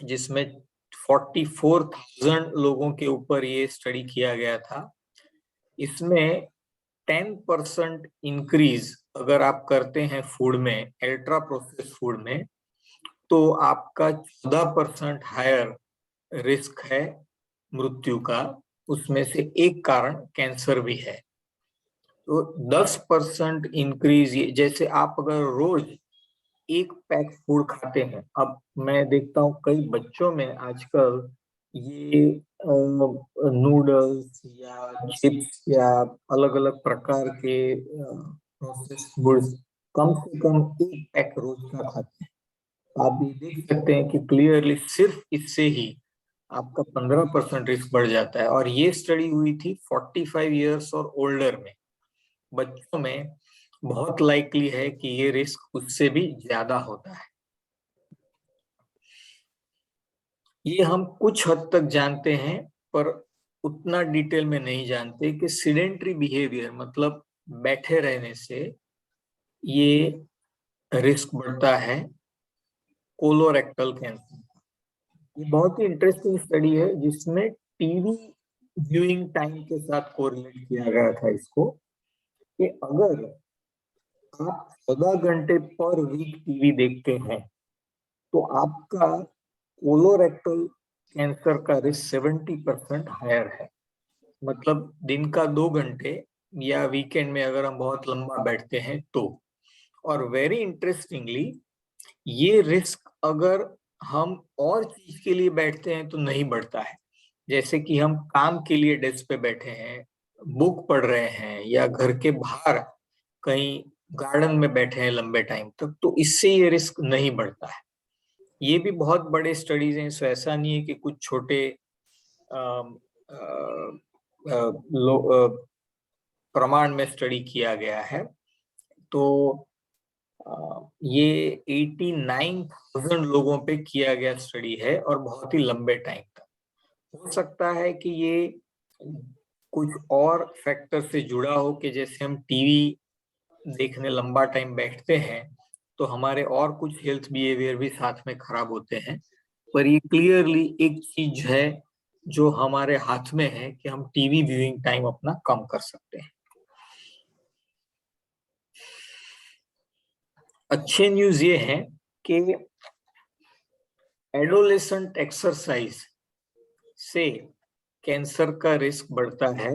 जिसमें 44,000 लोगों के ऊपर ये स्टडी किया गया था। इसमें 10% इंक्रीज अगर आप करते हैं फूड में, अल्ट्रा प्रोसेस फूड में, तो आपका 14% हायर रिस्क है मृत्यु का। उसमें से एक कारण कैंसर भी है। तो 10% इंक्रीज, जैसे आप अगर रोज एक पैक फूड खाते हैं, अब मैं देखता हूँ कई बच्चों में आजकल ये नूडल्स या चिप्स या अलग अलग प्रकार के प्रोसेस्ड फूड्स कम से कम एक पैक रोज का खाते हैं। आप ये देख सकते हैं कि क्लियरली सिर्फ इससे ही आपका 15% रिस्क बढ़ जाता है। और ये स्टडी हुई थी 45 इयर्स और ओल्डर में। बच्चों में बहुत लाइकली है कि ये रिस्क उससे भी ज्यादा होता है। ये हम कुछ हद तक जानते हैं, पर उतना डिटेल में नहीं जानते कि सिडेंट्री बिहेवियर, मतलब बैठे रहने से ये रिस्क बढ़ता है कोलोरेक्टल कैंसर। ये बहुत ही इंटरेस्टिंग स्टडी है, जिसमें टीवी व्यूइंग टाइम के साथ कोरिलेट किया गया था इसको, कि अगर आप 14 घंटे पर वीक टीवी देखते हैं, तो आपका कोलोरेक्टल कैंसर का रिस्क 70% हायर है। मतलब दिन का 2 घंटे या वीकेंड में अगर हम बहुत लंबा बैठते हैं तो। और वेरी इंटरेस्टिंगली, ये रिस्क अगर हम और चीज के लिए बैठते हैं तो नहीं बढ़ता है। जैसे कि हम काम के लिए डेस्क पे बैठे हैं, बुक पढ़ रहे हैं, या घर के बाहर कहीं गार्डन में बैठे हैं लंबे टाइम तक, तो इससे ये रिस्क नहीं बढ़ता है। ये भी बहुत बड़े स्टडीज हैं, सो ऐसा नहीं है कि कुछ छोटे प्रमाण में स्टडी किया गया है। तो ये 89,000 लोगों पे किया गया स्टडी है, और बहुत ही लंबे टाइम तक। हो सकता है कि ये कुछ और फैक्टर से जुड़ा हो, कि जैसे हम टीवी देखने लंबा टाइम बैठते हैं तो हमारे और कुछ हेल्थ बिहेवियर भी साथ में खराब होते हैं। पर ये क्लियरली एक चीज है जो हमारे हाथ में है, कि हम टीवी व्यूइंग टाइम अपना कम कर सकते हैं। अच्छे न्यूज ये है कि एडोलेसेंट एक्सरसाइज से कैंसर का रिस्क बढ़ता है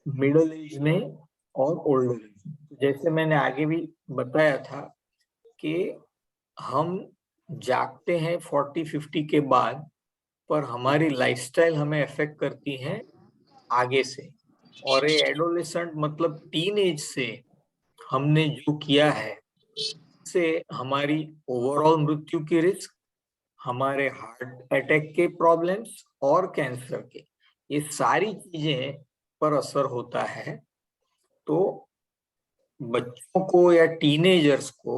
मिडिल एज में और ओल्ड एज में। जैसे मैंने आगे भी बताया था कि हम जागते हैं 40-50 के बाद, पर हमारी लाइफस्टाइल हमें अफेक्ट करती है आगे से। और ये एडोलेसेंट मतलब टीन एज से हमने जो किया है, से हमारी ओवरऑल मृत्यु की रिस्क, हमारे हार्ट अटैक के प्रॉब्लम्स और कैंसर के, ये सारी चीजें पर असर होता है। तो बच्चों को या टीनेजर्स को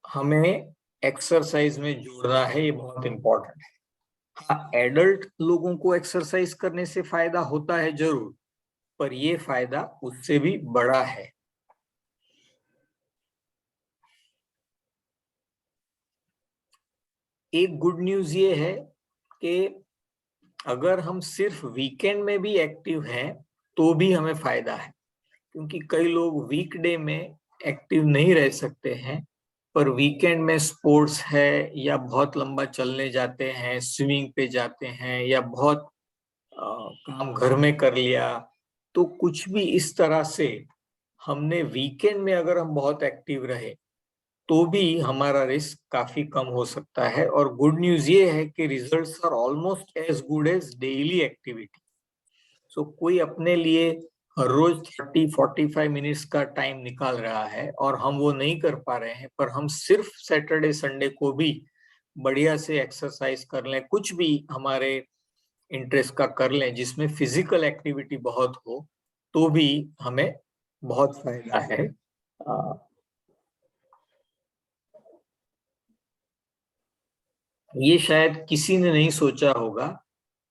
हमें एक्सरसाइज में जोड़ना है, ये बहुत इंपॉर्टेंट है। हाँ, एडल्ट लोगों को एक्सरसाइज करने से फायदा होता है जरूर, पर ये फायदा उससे भी बड़ा है। एक गुड न्यूज ये है कि अगर हम सिर्फ वीकेंड में भी एक्टिव हैं तो भी हमें फायदा है, क्योंकि कई लोग वीकडे में एक्टिव नहीं रह सकते हैं, पर वीकेंड में स्पोर्ट्स है या बहुत लंबा चलने जाते हैं, स्विमिंग पे जाते हैं, या बहुत काम घर में कर लिया, तो कुछ भी इस तरह से हमने वीकेंड में अगर हम बहुत एक्टिव रहे तो भी हमारा रिस्क काफी कम हो सकता है। और गुड न्यूज ये है कि results are almost as good as daily activity. So कोई अपने लिए हर रोज 30-45 मिनट्स का टाइम निकाल रहा है और हम वो नहीं कर पा रहे हैं, पर हम सिर्फ सैटरडे संडे को भी बढ़िया से एक्सरसाइज कर लें, कुछ भी हमारे इंटरेस्ट का कर लें जिसमें फिजिकल एक्टिविटी बहुत हो, तो भी हमें बहुत फायदा है। ये शायद किसी ने नहीं सोचा होगा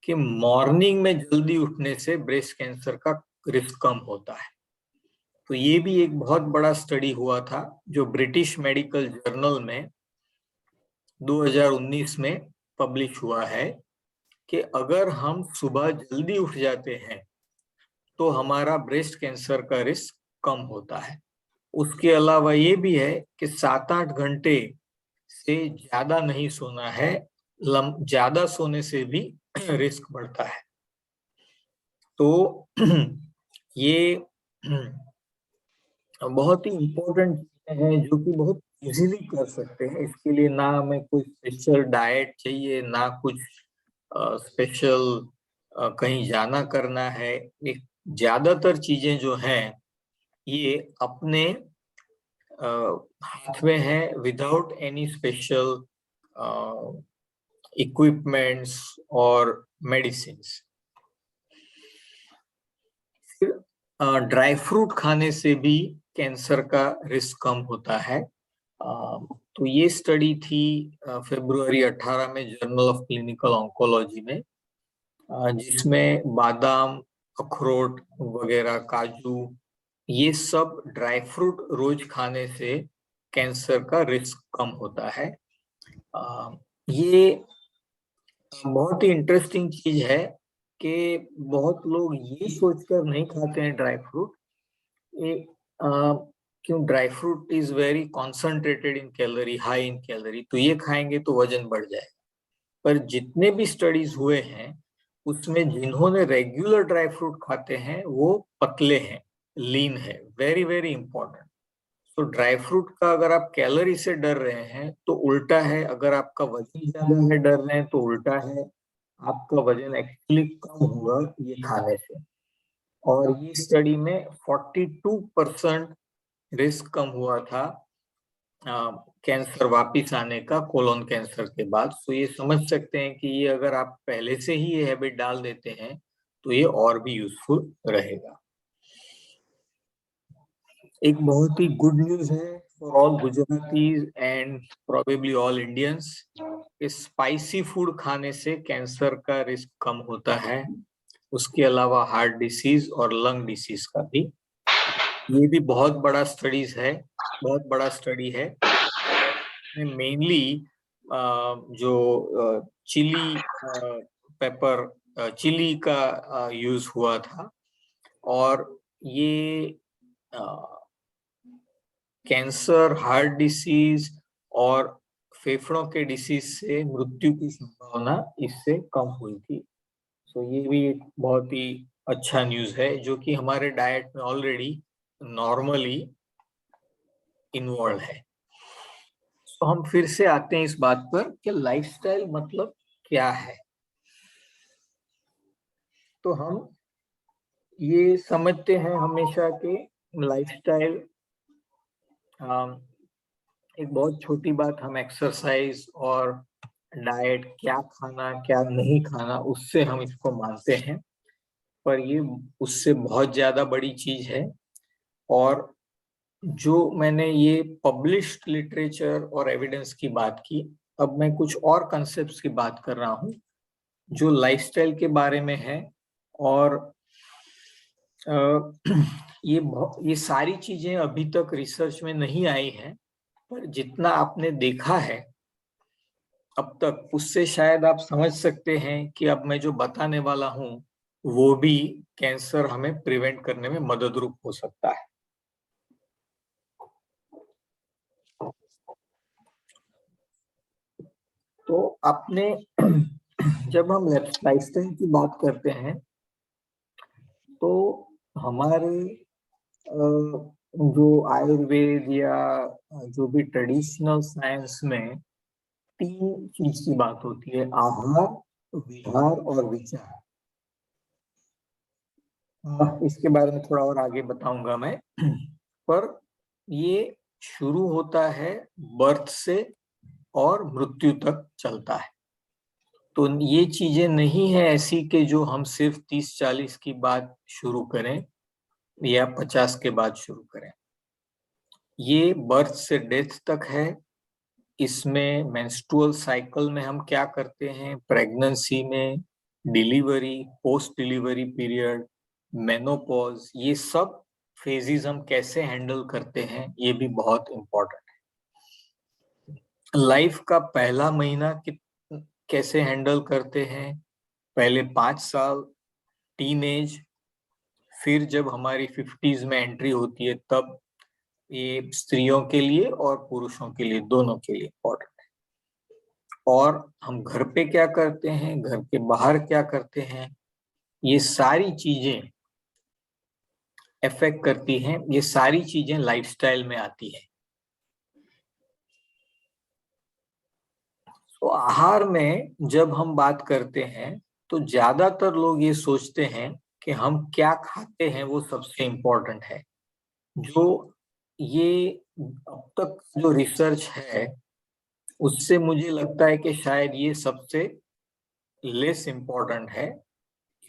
कि मॉर्निंग में जल्दी उठने से ब्रेस्ट कैंसर का रिस्क कम होता है। तो ये भी एक बहुत बड़ा स्टडी हुआ था जो ब्रिटिश मेडिकल जर्नल में 2019 में पब्लिश हुआ है, कि अगर हम सुबह जल्दी उठ जाते हैं तो हमारा ब्रेस्ट कैंसर का रिस्क कम होता है। उसके अलावा ये भी है कि 7-8 घंटे से ज्यादा नहीं सोना है, ज्यादा सोने से भी रिस्क बढ़ता है। तो ये बहुत ही इम्पोर्टेंट चीजें हैं जो कि बहुत इजीली कर सकते हैं। इसके लिए ना हमें कोई स्पेशल डाइट चाहिए, ना कुछ स्पेशल कहीं जाना करना है। एक ज्यादातर चीजें जो हैं ये अपने हाथ में है, विदाउट एनी स्पेशल इक्विपमेंट्स और मेडिसिन। ड्राई फ्रूट खाने से भी कैंसर का रिस्क कम होता है। तो ये स्टडी थी फरवरी 18 में जर्नल ऑफ क्लिनिकल ऑन्कोलॉजी में, जिसमें बादाम, अखरोट वगैरह, काजू, ये सब ड्राई फ्रूट रोज खाने से कैंसर का रिस्क कम होता है। ये बहुत ही इंटरेस्टिंग चीज है कि बहुत लोग ये सोचकर नहीं खाते हैं ड्राई फ्रूट, ये क्यों, dry fruit is very concentrated in calorie, high in calorie, तो ये खाएंगे तो वजन बढ़ जाएगा। पर जितने भी स्टडीज हुए हैं उसमें जिन्होंने रेगुलर ड्राई फ्रूट खाते हैं वो पतले हैं, लीन है, वेरी वेरी इंपॉर्टेंट। तो ड्राई फ्रूट का अगर आप कैलोरी से डर रहे हैं तो उल्टा है, अगर आपका वजन ज्यादा है डर रहे हैं तो उल्टा है, आपका वजन एक्चुअली कम होगा ये खाने से। और ये स्टडी में 42% रिस्क कम हुआ था कैंसर वापिस आने का कोलोन कैंसर के बाद। तो ये समझ सकते हैं कि ये अगर आप पहले से ही ये हैबिट डाल देते हैं तो ये और भी यूजफुल रहेगा। एक बहुत ही गुड न्यूज है for all Gujaratis and probably all Indians, spicy food खाने से कैंसर का रिस्क कम होता है। उसके अलावा हार्ट डिसीज और लंग डिसीज का भी, ये भी बहुत बड़ा स्टडीज है, बहुत बड़ा स्टडी है। मेनली जो चिली पेपर, चिली का यूज हुआ था, और ये कैंसर, हार्ट डिसीज और फेफड़ों के डिसीज से मृत्यु की संभावना इससे कम हुई थी। तो ये भी एक बहुत ही अच्छा न्यूज है जो कि हमारे डाइट में ऑलरेडी नॉर्मली इन्वॉल्व है। तो हम फिर से आते हैं इस बात पर कि लाइफस्टाइल मतलब क्या है। तो हम ये समझते हैं हमेशा कि लाइफस्टाइल एक बहुत छोटी बात, हम एक्सरसाइज और डाइट, क्या खाना क्या नहीं खाना, उससे हम इसको मानते हैं, पर ये उससे बहुत ज्यादा बड़ी चीज है। और जो मैंने ये पब्लिश्ड लिटरेचर और एविडेंस की बात की, अब मैं कुछ और कंसेप्ट्स की बात कर रहा हूँ जो लाइफस्टाइल के बारे में है। और ये सारी चीजें अभी तक रिसर्च में नहीं आई हैं, पर जितना आपने देखा है अब तक, उससे शायद आप समझ सकते हैं कि अब मैं जो बताने वाला हूँ वो भी कैंसर हमें प्रिवेंट करने में मददरूप हो सकता है। तो आपने जब हम लाइफस्टाइल की बात करते हैं तो हमारे जो आयुर्वेद या जो भी ट्रेडिशनल साइंस में तीन चीज की बात होती है: आहार, विहार और विचार। इसके बारे में थोड़ा और आगे बताऊंगा मैं। पर ये शुरू होता है बर्थ से और मृत्यु तक चलता है। तो ये चीजें नहीं है ऐसी कि जो हम सिर्फ 30-40 की बात शुरू करें या 50 के बाद शुरू करें। ये बर्थ से डेथ तक है। इसमें मेंस्ट्रुअल साइकिल में हम क्या करते हैं, प्रेगनेंसी में, delivery, post delivery period, menopause, ये सब फेजेस हम कैसे हैंडल करते हैं, ये भी बहुत इंपॉर्टेंट है। लाइफ का पहला महीना कैसे हैंडल करते हैं, पहले 5 साल, टीन एज, फिर जब हमारी 50s में एंट्री होती है तब, ये स्त्रियों के लिए और पुरुषों के लिए, दोनों के लिए इम्पोर्टेंट। और हम घर पे क्या करते हैं, घर के बाहर क्या करते हैं, ये सारी चीजें इफेक्ट करती हैं। ये सारी चीजें लाइफस्टाइल में आती है। तो आहार में जब हम बात करते हैं तो ज्यादातर लोग ये सोचते हैं कि हम क्या खाते हैं वो सबसे इम्पोर्टेंट है। जो ये अब तक जो रिसर्च है उससे मुझे लगता है कि शायद ये सबसे लेस इम्पोर्टेंट है।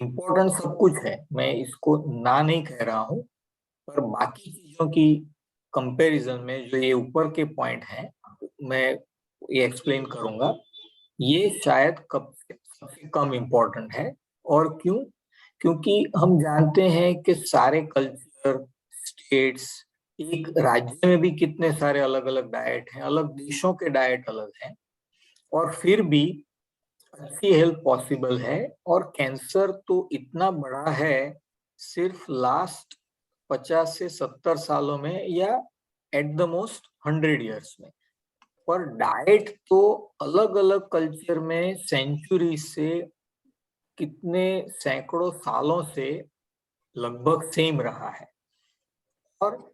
इम्पोर्टेंट सब कुछ है, मैं इसको ना नहीं कह रहा हूँ, पर बाकी चीजों की कंपैरिजन में जो ये ऊपर के पॉइंट हैं, मैं ये एक्सप्लेन करूंगा, ये शायद कब सबसे कम इम्पोर्टेंट है। और क्यों? क्योंकि हम जानते हैं कि सारे कल्चर, स्टेट्स, एक राज्य में भी कितने सारे अलग अलग डाइट हैं, अलग देशों के डाइट अलग हैं, और फिर भी अच्छी हेल्थ पॉसिबल है। और कैंसर तो इतना बड़ा है, सिर्फ लास्ट 50 से 70 सालों में, या एट द मोस्ट 100 ईयर्स में। पर डाइट तो अलग अलग कल्चर में सेंचुरी से, कितने सैकड़ों सालों से लगभग सेम रहा है। और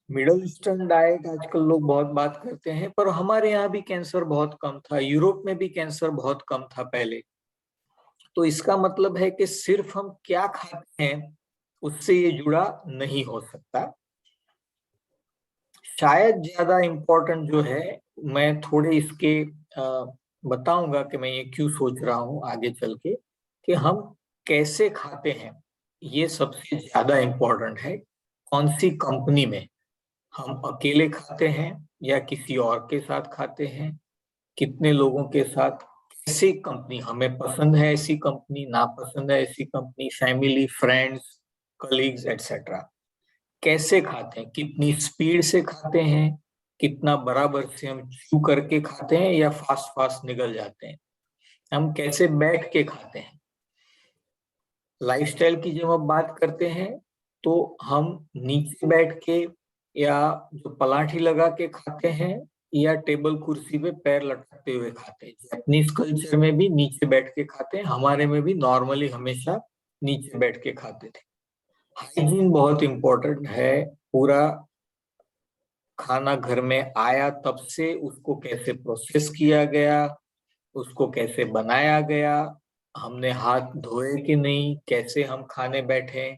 मिडल ईस्टर्न डाइट आजकल लोग बहुत बात करते हैं, पर हमारे यहाँ भी कैंसर बहुत कम था, यूरोप में भी कैंसर बहुत कम था पहले। तो इसका मतलब है कि सिर्फ हम क्या खाते हैं उससे ये जुड़ा नहीं हो सकता। शायद ज्यादा इम्पोर्टेंट जो है, मैं थोड़े इसके बताऊंगा कि मैं ये क्यों सोच रहा हूँ आगे चल के, कि हम कैसे खाते हैं, ये सबसे ज्यादा इम्पोर्टेंट है। कौन सी कंपनी में हम अकेले खाते हैं या किसी और के साथ खाते हैं, कितने लोगों के साथ, कैसी कंपनी हमें पसंद है, ऐसी कंपनी ना पसंद है, ऐसी company, family, friends, colleagues etcetera, कैसे खाते हैं, कितनी स्पीड से खाते हैं, कितना बराबर से हम चू करके खाते हैं या फास्ट फास्ट निगल जाते हैं, हम कैसे बैठ के खाते हैं। लाइफस्टाइल की जब हम बात करते हैं तो हम नीचे बैठ के, या जो पलाठी लगा के खाते हैं, या टेबल कुर्सी पे पैर लटकते हुए खाते हैं। जापानीज कल्चर में भी नीचे बैठ के खाते हैं, हमारे में भी नॉर्मली हमेशा नीचे बैठ के खाते थे। हाइजीन बहुत इंपॉर्टेंट है। पूरा खाना घर में आया तब से उसको कैसे प्रोसेस किया गया, उसको कैसे बनाया गया, हमने हाथ धोए कि नहीं, कैसे हम खाने बैठे,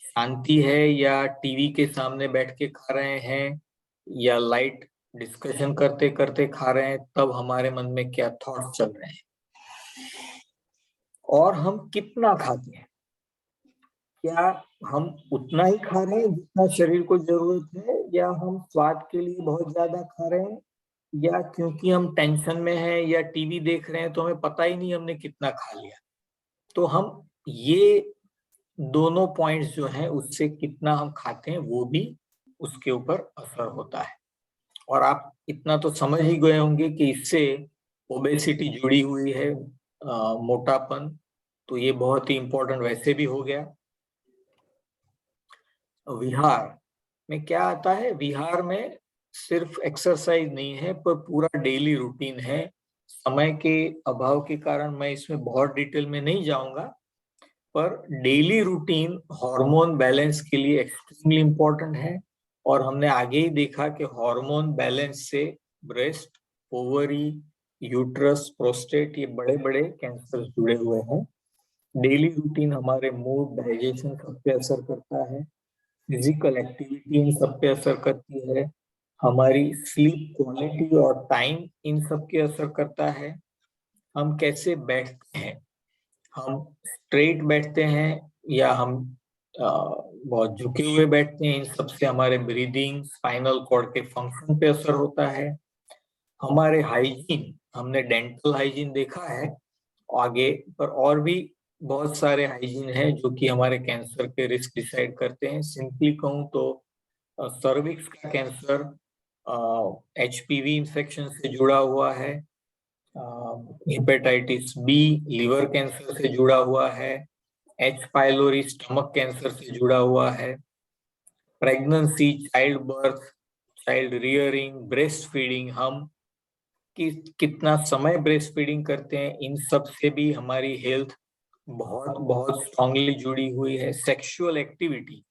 शांति है या टीवी के सामने बैठ के खा रहे हैं, या लाइट डिस्कशन करते करते खा रहे हैं, तब हमारे मन में क्या थॉट्स चल रहे हैं, और हम कितना खाते हैं। क्या हम उतना ही खा रहे हैं जितना शरीर को जरूरत है, या हम स्वाद के लिए बहुत ज्यादा खा रहे हैं, या क्योंकि हम टेंशन में हैं या टीवी देख रहे हैं तो हमें पता ही नहीं हमने कितना खा लिया। तो हम ये दोनों पॉइंट्स जो हैं उससे कितना हम खाते हैं वो भी उसके ऊपर असर होता है। और आप इतना तो समझ ही गए होंगे कि इससे ओबेसिटी जुड़ी हुई है, मोटापन। तो ये बहुत ही इंपॉर्टेंट वैसे भी हो गया। विहार में क्या आता है? विहार में सिर्फ एक्सरसाइज नहीं है पर पूरा डेली रूटीन है। समय के अभाव के कारण मैं इसमें बहुत डिटेल में नहीं जाऊंगा, पर डेली रूटीन हार्मोन बैलेंस के लिए एक्सट्रीमली इम्पोर्टेंट है। और हमने आगे ही देखा कि हार्मोन बैलेंस से ब्रेस्ट, ओवरी, यूट्रस, प्रोस्टेट, ये बड़े बड़े कैंसर जुड़े हुए हैं। डेली रूटीन हमारे मूड, डाइजेशन सब पे असर करता है। फिजिकल एक्टिविटी इन सब पे असर करती है। हमारी स्लीप क्वालिटी और टाइम इन सब के असर करता है। हम कैसे बैठते हैं, हम स्ट्रेट बैठते हैं या हम बहुत झुके हुए बैठते हैं, इन सबसे हमारे ब्रीदिंग, स्पाइनल कॉर्ड के फंक्शन पे असर होता है। हमारे हाइजीन, हमने डेंटल हाइजीन देखा है आगे, पर और भी बहुत सारे हाइजीन है जो कि हमारे कैंसर के रिस्क डिसाइड करते हैं। सिंपली कहूँ तो सर्विक्स का कैंसर एचपीवी इंफेक्शन से जुड़ा हुआ है, हेपेटाइटिस बी लिवर कैंसर से जुड़ा हुआ है, एच पाइलोरी स्टमक कैंसर से जुड़ा हुआ है, pregnancy, child birth, child rearing, breast feeding, हम कितना समय ब्रेस्ट फीडिंग करते हैं, इन सब से भी हमारी हेल्थ बहुत बहुत स्ट्रांगली जुड़ी हुई है। सेक्सुअल एक्टिविटी,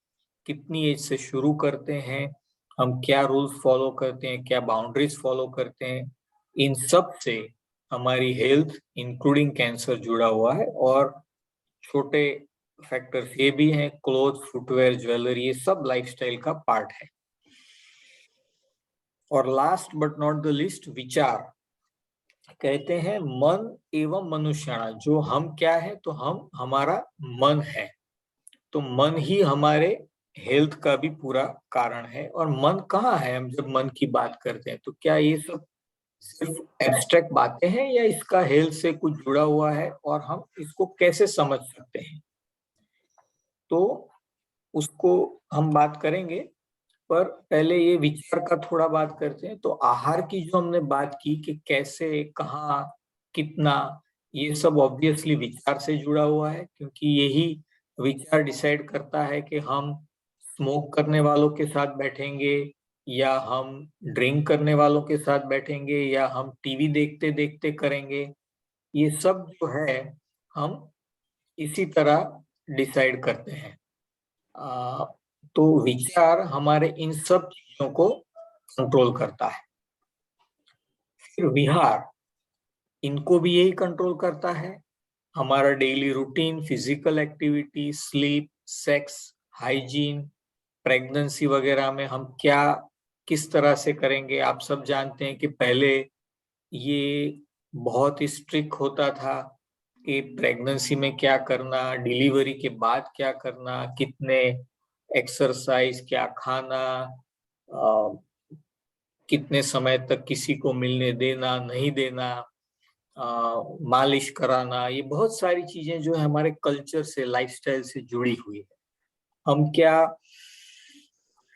कितनी एज से शुरू करते हैं, हम क्या रूल्स फॉलो करते हैं, क्या बाउंड्रीज फॉलो करते हैं, इन सब से हमारी हेल्थ इंक्लूडिंग कैंसर जुड़ा हुआ है। और छोटे फैक्टर्स ये भी हैं, क्लोथ, फुटवेयर, ज्वेलरी, ये सब लाइफस्टाइल का पार्ट है। और last but not the list, विचार। कहते हैं मन एवं मनुष्यणा, जो हम क्या है, तो हम हमारा मन है। तो मन ही हमारे हेल्थ का भी पूरा कारण है। और मन कहाँ है? हम जब मन की बात करते हैं तो क्या ये सब सिर्फ एब्स्ट्रैक्ट बातें हैं या इसका हेल्थ से कुछ जुड़ा हुआ है और हम इसको कैसे समझ सकते हैं? तो उसको हम बात करेंगे, पर पहले ये विचार का थोड़ा बात करते हैं। तो आहार की जो हमने बात की कि कैसे, कहाँ, कितना, ये सब ऑब्वियसली विचार से जुड़ा हुआ है, क्योंकि यही विचार डिसाइड करता है कि हम स्मोक करने वालों के साथ बैठेंगे या हम ड्रिंक करने वालों के साथ बैठेंगे या हम टीवी देखते देखते करेंगे। ये सब जो है हम इसी तरह डिसाइड करते हैं। आ, तो विचार हमारे इन सब चीजों को कंट्रोल करता है। फिर विहार, इनको भी यही कंट्रोल करता है। हमारा daily routine, physical activity, sleep, sex, hygiene, pregnancy वगैरह में हम क्या किस तरह से करेंगे। आप सब जानते हैं कि पहले ये बहुत ही स्ट्रिक्ट होता था कि प्रेगनेंसी में क्या करना, डिलीवरी के बाद क्या करना, कितने एक्सरसाइज, क्या खाना, अ, कितने समय तक किसी को मिलने देना नहीं देना, मालिश कराना, ये बहुत सारी चीजें जो है हमारे कल्चर से, लाइफस्टाइल से जुड़ी हुई है। हम क्या,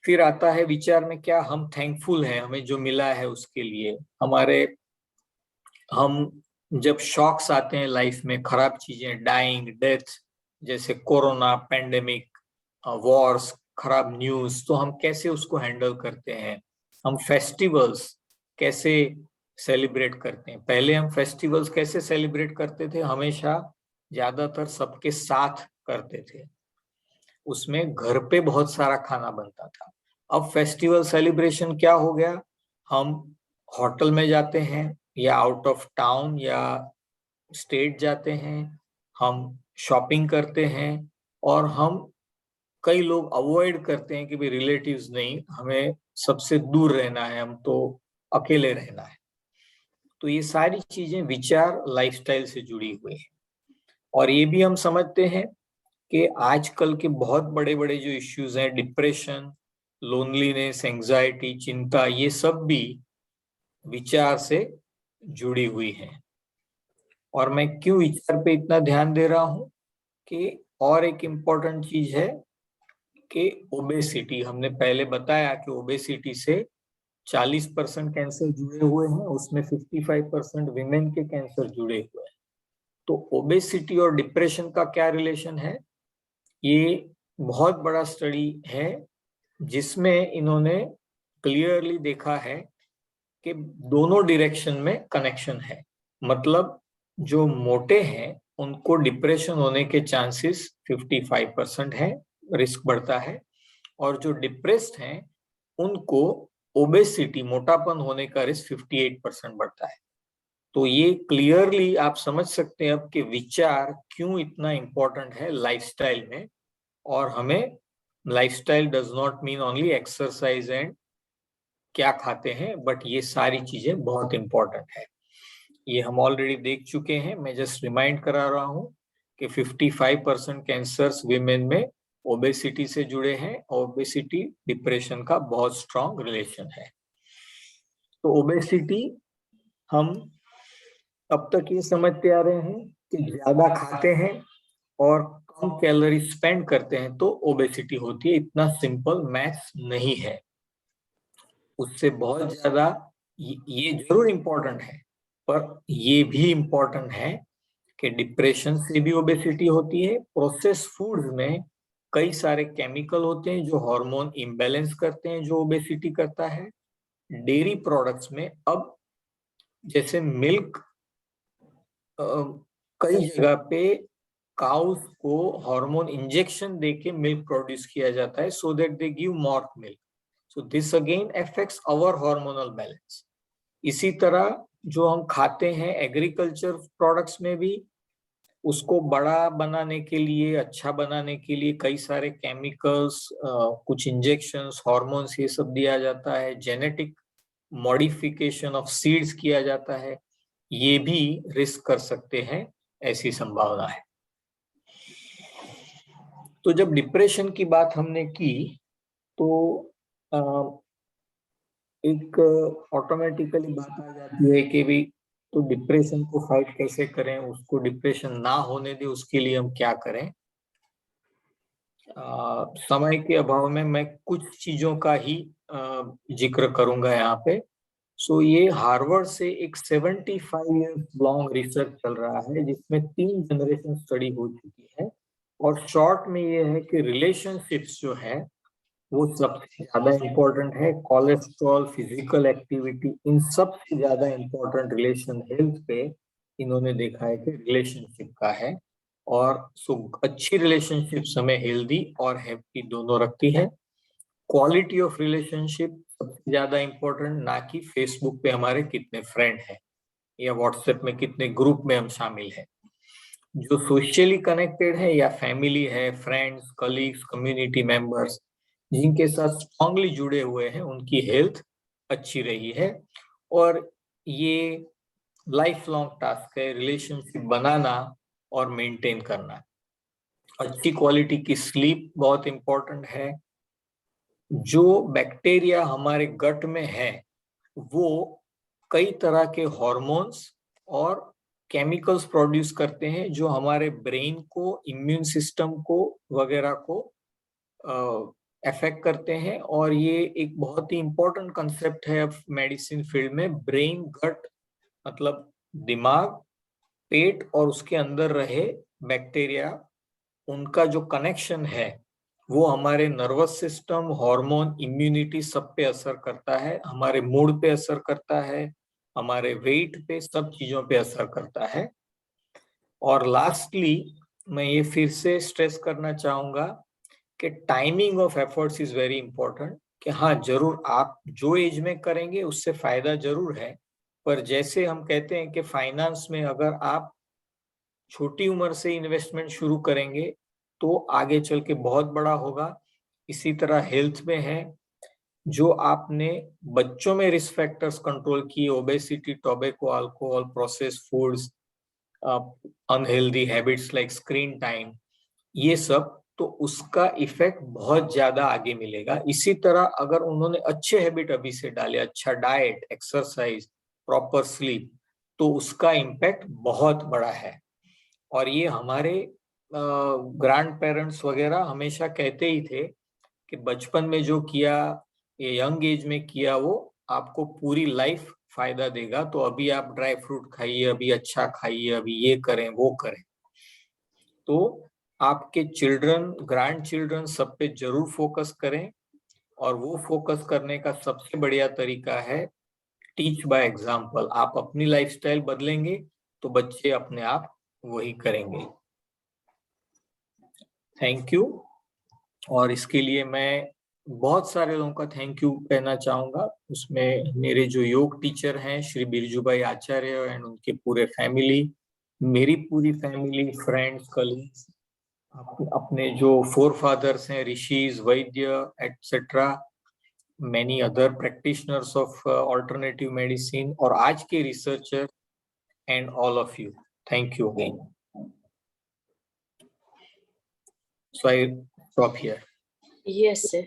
फिर आता है विचार में, क्या हम थैंकफुल हैं हमें जो मिला है उसके लिए। हमारे, हम जब शॉक्स आते हैं लाइफ में, खराब चीजें, डाइंग, डेथ, जैसे कोरोना, पेंडेमिक, वॉर्स, खराब न्यूज, तो हम कैसे उसको हैंडल करते हैं। हम फेस्टिवल्स कैसे सेलिब्रेट करते हैं। पहले हम फेस्टिवल्स कैसे सेलिब्रेट करते थे? हमेशा ज्यादातर सबके साथ करते थे, उसमें घर पे बहुत सारा खाना बनता था। अब फेस्टिवल सेलिब्रेशन क्या हो गया, हम होटल में जाते हैं या आउट ऑफ टाउन या स्टेट जाते हैं, हम शॉपिंग करते हैं, और हम, कई लोग अवॉइड करते हैं कि भाई रिलेटिव्स नहीं, हमें सबसे दूर रहना है, हम तो अकेले रहना है। तो ये सारी चीजें विचार, लाइफस्टाइल से जुड़ी हुई है। और ये भी हम समझते हैं कि आजकल के बहुत बड़े बड़े जो इश्यूज हैं, डिप्रेशन, लोनलीनेस, एंजाइटी, चिंता, ये सब भी विचार से जुड़ी हुई हैं। और मैं क्यों विचार पे इतना ध्यान दे रहा हूँ कि और एक इम्पोर्टेंट चीज है कि ओबेसिटी, हमने पहले बताया कि ओबेसिटी से 40% कैंसर जुड़े हुए हैं, उसमें 55% विमेन के कैंसर जुड़े हुए हैं। तो ओबेसिटी और डिप्रेशन का क्या रिलेशन है? ये बहुत बड़ा स्टडी है जिसमें इन्होंने क्लियरली देखा है कि दोनों डायरेक्शन में कनेक्शन है। मतलब जो मोटे हैं उनको डिप्रेशन होने के चांसेस 55% है, रिस्क बढ़ता है, और जो डिप्रेस्ड हैं उनको ओबेसिटी, मोटापन होने का रिस्क 58% बढ़ता है। तो ये क्लियरली आप समझ सकते हैं अब कि विचार क्यों इतना इंपॉर्टेंट है लाइफस्टाइल में। और हमें lifestyle does not mean only exercise and क्या खाते हैं, बट ये सारी चीजें बहुत इंपॉर्टेंट है। ये हम ऑलरेडी देख चुके हैं, मैं जस्ट रिमाइंड करा रहा हूं कि 55% कैंसर्स विमेन में ओबेसिटी से जुड़े हैं। ओबेसिटी डिप्रेशन का बहुत स्ट्रॉन्ग रिलेशन है। तो ओबेसिटी हम अब तक ये समझते आ रहे हैं कि ज्यादा खाते हैं और कम कैलोरी स्पेंड करते हैं तो ओबेसिटी होती है। इतना सिंपल मैथ्स नहीं है, उससे बहुत ज्यादा ये जरूर इम्पोर्टेंट है, पर ये भी इम्पोर्टेंट है कि डिप्रेशन से भी ओबेसिटी होती है। प्रोसेस फूड्स में कई सारे केमिकल होते हैं जो हार्मोन इम्बैलेंस करते हैं, जो ओबेसिटी करता है। डेयरी प्रोडक्ट्स में अब जैसे मिल्क, कई जगह पे काउस को हार्मोन इंजेक्शन देके मिल्क प्रोड्यूस किया जाता है so that they give more milk. So this again affects our hormonal balance. इसी तरह जो हम खाते हैं एग्रीकल्चर प्रोडक्ट्स में भी, उसको बड़ा बनाने के लिए, अच्छा बनाने के लिए कई सारे केमिकल्स, कुछ इंजेक्शंस, हार्मोन्स, ये सब दिया जाता है। जेनेटिक मॉडिफिकेशन ऑफ सीड्स किया जाता है, ये भी रिस्क कर सकते हैं, ऐसी संभावना है। तो जब डिप्रेशन की बात हमने की तो एक ऑटोमेटिकली बात आ जाती है कि भी तो डिप्रेशन को फाइट कैसे करें, उसको डिप्रेशन ना होने दे, उसके लिए हम क्या करें। समय के अभाव में मैं कुछ चीजों का ही जिक्र करूंगा यहाँ पे। सो ये हार्वर्ड से एक 75 ईयर्स लॉन्ग रिसर्च चल रहा है जिसमें 3 जनरेशन स्टडी हो चुकी है। और शॉर्ट में ये है कि रिलेशनशिप्स जो है वो सबसे ज्यादा इम्पोर्टेंट है। कोलेस्ट्रॉल, फिजिकल एक्टिविटी, इन सब से ज्यादा इम्पोर्टेंट रिलेशन हेल्थ पे इन्होंने देखा है कि रिलेशनशिप का है। और सो अच्छी रिलेशनशिप हमें हेल्दी और हैप्पी दोनों रखती है। क्वालिटी ऑफ रिलेशनशिप सबसे ज्यादा इम्पोर्टेंट, ना कि फेसबुक पे हमारे कितने फ्रेंड हैं या व्हाट्सएप में कितने ग्रुप में हम शामिल हैं। जो सोशली कनेक्टेड है या फैमिली है, फ्रेंड्स, कलीग्स, कम्युनिटी मेंबर्स, जिनके साथ स्ट्रांगली जुड़े हुए हैं, उनकी हेल्थ अच्छी रही है। और ये लाइफ लॉन्ग टास्क है रिलेशनशिप बनाना और मेंटेन करना। अच्छी क्वालिटी की स्लीप बहुत इंपॉर्टेंट है। जो बैक्टीरिया हमारे गट में है वो कई तरह के हॉर्मोन्स और केमिकल्स प्रोड्यूस करते हैं जो हमारे ब्रेन को, इम्यून सिस्टम को वगैरह को अफेक्ट करते हैं। और ये एक बहुत ही इंपॉर्टेंट कंसेप्ट है अब मेडिसिन फील्ड में। ब्रेन गट मतलब दिमाग, पेट और उसके अंदर रहे बैक्टीरिया, उनका जो कनेक्शन है वो हमारे नर्वस सिस्टम, हार्मोन, इम्यूनिटी सब पे असर करता है, हमारे मूड पे असर करता है, हमारे वेट पे, सब चीजों पे असर करता है। और लास्टली मैं ये फिर से स्ट्रेस करना चाहूंगा कि timing of efforts is very important. कि हाँ जरूर आप जो एज में करेंगे उससे फायदा जरूर है, पर जैसे हम कहते हैं कि फाइनेंस में अगर आप छोटी उम्र से इन्वेस्टमेंट शुरू करेंगे तो आगे चल के बहुत बड़ा होगा। इसी तरह हेल्थ में है, जो आपने बच्चों में रिस्क फैक्टर्स कंट्रोल किए, obesity, tobacco, alcohol, processed foods, unhealthy habits like screen time, ये सब, तो उसका इफेक्ट बहुत ज्यादा आगे मिलेगा। इसी तरह अगर उन्होंने अच्छे हैबिट अभी से डाले, अच्छा डाइट, एक्सरसाइज, प्रॉपर स्लीप, तो उसका इम्पैक्ट बहुत बड़ा है। और ये हमारे ग्रैंड पेरेंट्स वगैरह हमेशा कहते ही थे कि बचपन में जो किया, ये यंग एज में किया, वो आपको पूरी लाइफ फायदा देगा। तो अभी आप ड्राई फ्रूट खाइए, अभी अच्छा खाइए, अभी ये करें वो करें। तो आपके चिल्ड्रन, ग्रैंड चिल्ड्रन सब पे जरूर फोकस करें। और वो फोकस करने का सबसे बढ़िया तरीका है टीच बाय एग्जाम्पल। आप अपनी लाइफस्टाइल बदलेंगे तो बच्चे अपने आप वही करेंगे। Thank you. और इसके लिए मैं बहुत सारे लोगों का थैंक यू कहना चाहूंगा। उसमें मेरे जो योग टीचर हैं श्री बिरजू भाई आचार्य एंड उनके पूरे फैमिली, मेरी पूरी फैमिली, फ्रेंड्स, कलीग्स, अपने जो फोर फादर्स हैं, ऋषिज, वैद्य etcetera, many other practitioners of alternative medicine, और आज के researcher, and all of you. Thank you again. So I stop here. Yes, sir.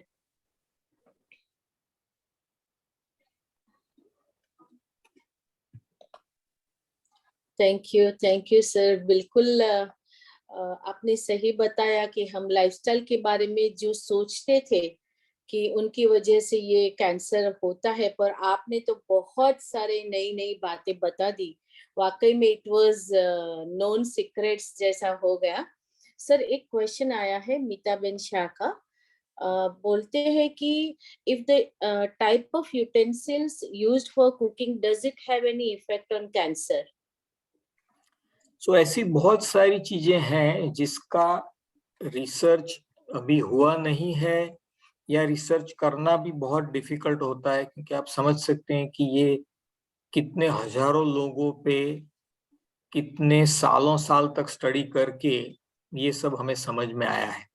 Thank you sir. बिल्कुल आपने सही बताया कि हम लाइफस्टाइल के बारे में जो सोचते थे कि उनकी वजह से ये कैंसर होता है, पर आपने तो बहुत सारे नई नई बातें बता दी। वाकई में इट वाज नॉन सीक्रेट्स जैसा हो गया। सर एक क्वेश्चन आया है मीता बेन शाह का। बोलते हैं कि if the type of utensils used for cooking does it have any effect on cancer? So ऐसी बहुत सारी चीजें हैं जिसका रिसर्च अभी हुआ नहीं है, या रिसर्च करना भी बहुत डिफिकल्ट होता है, क्योंकि आप समझ सकते हैं कि ये कितने हजारों लोगों पे कितने सालों साल तक स्टडी करके ये सब हमें समझ में आया है।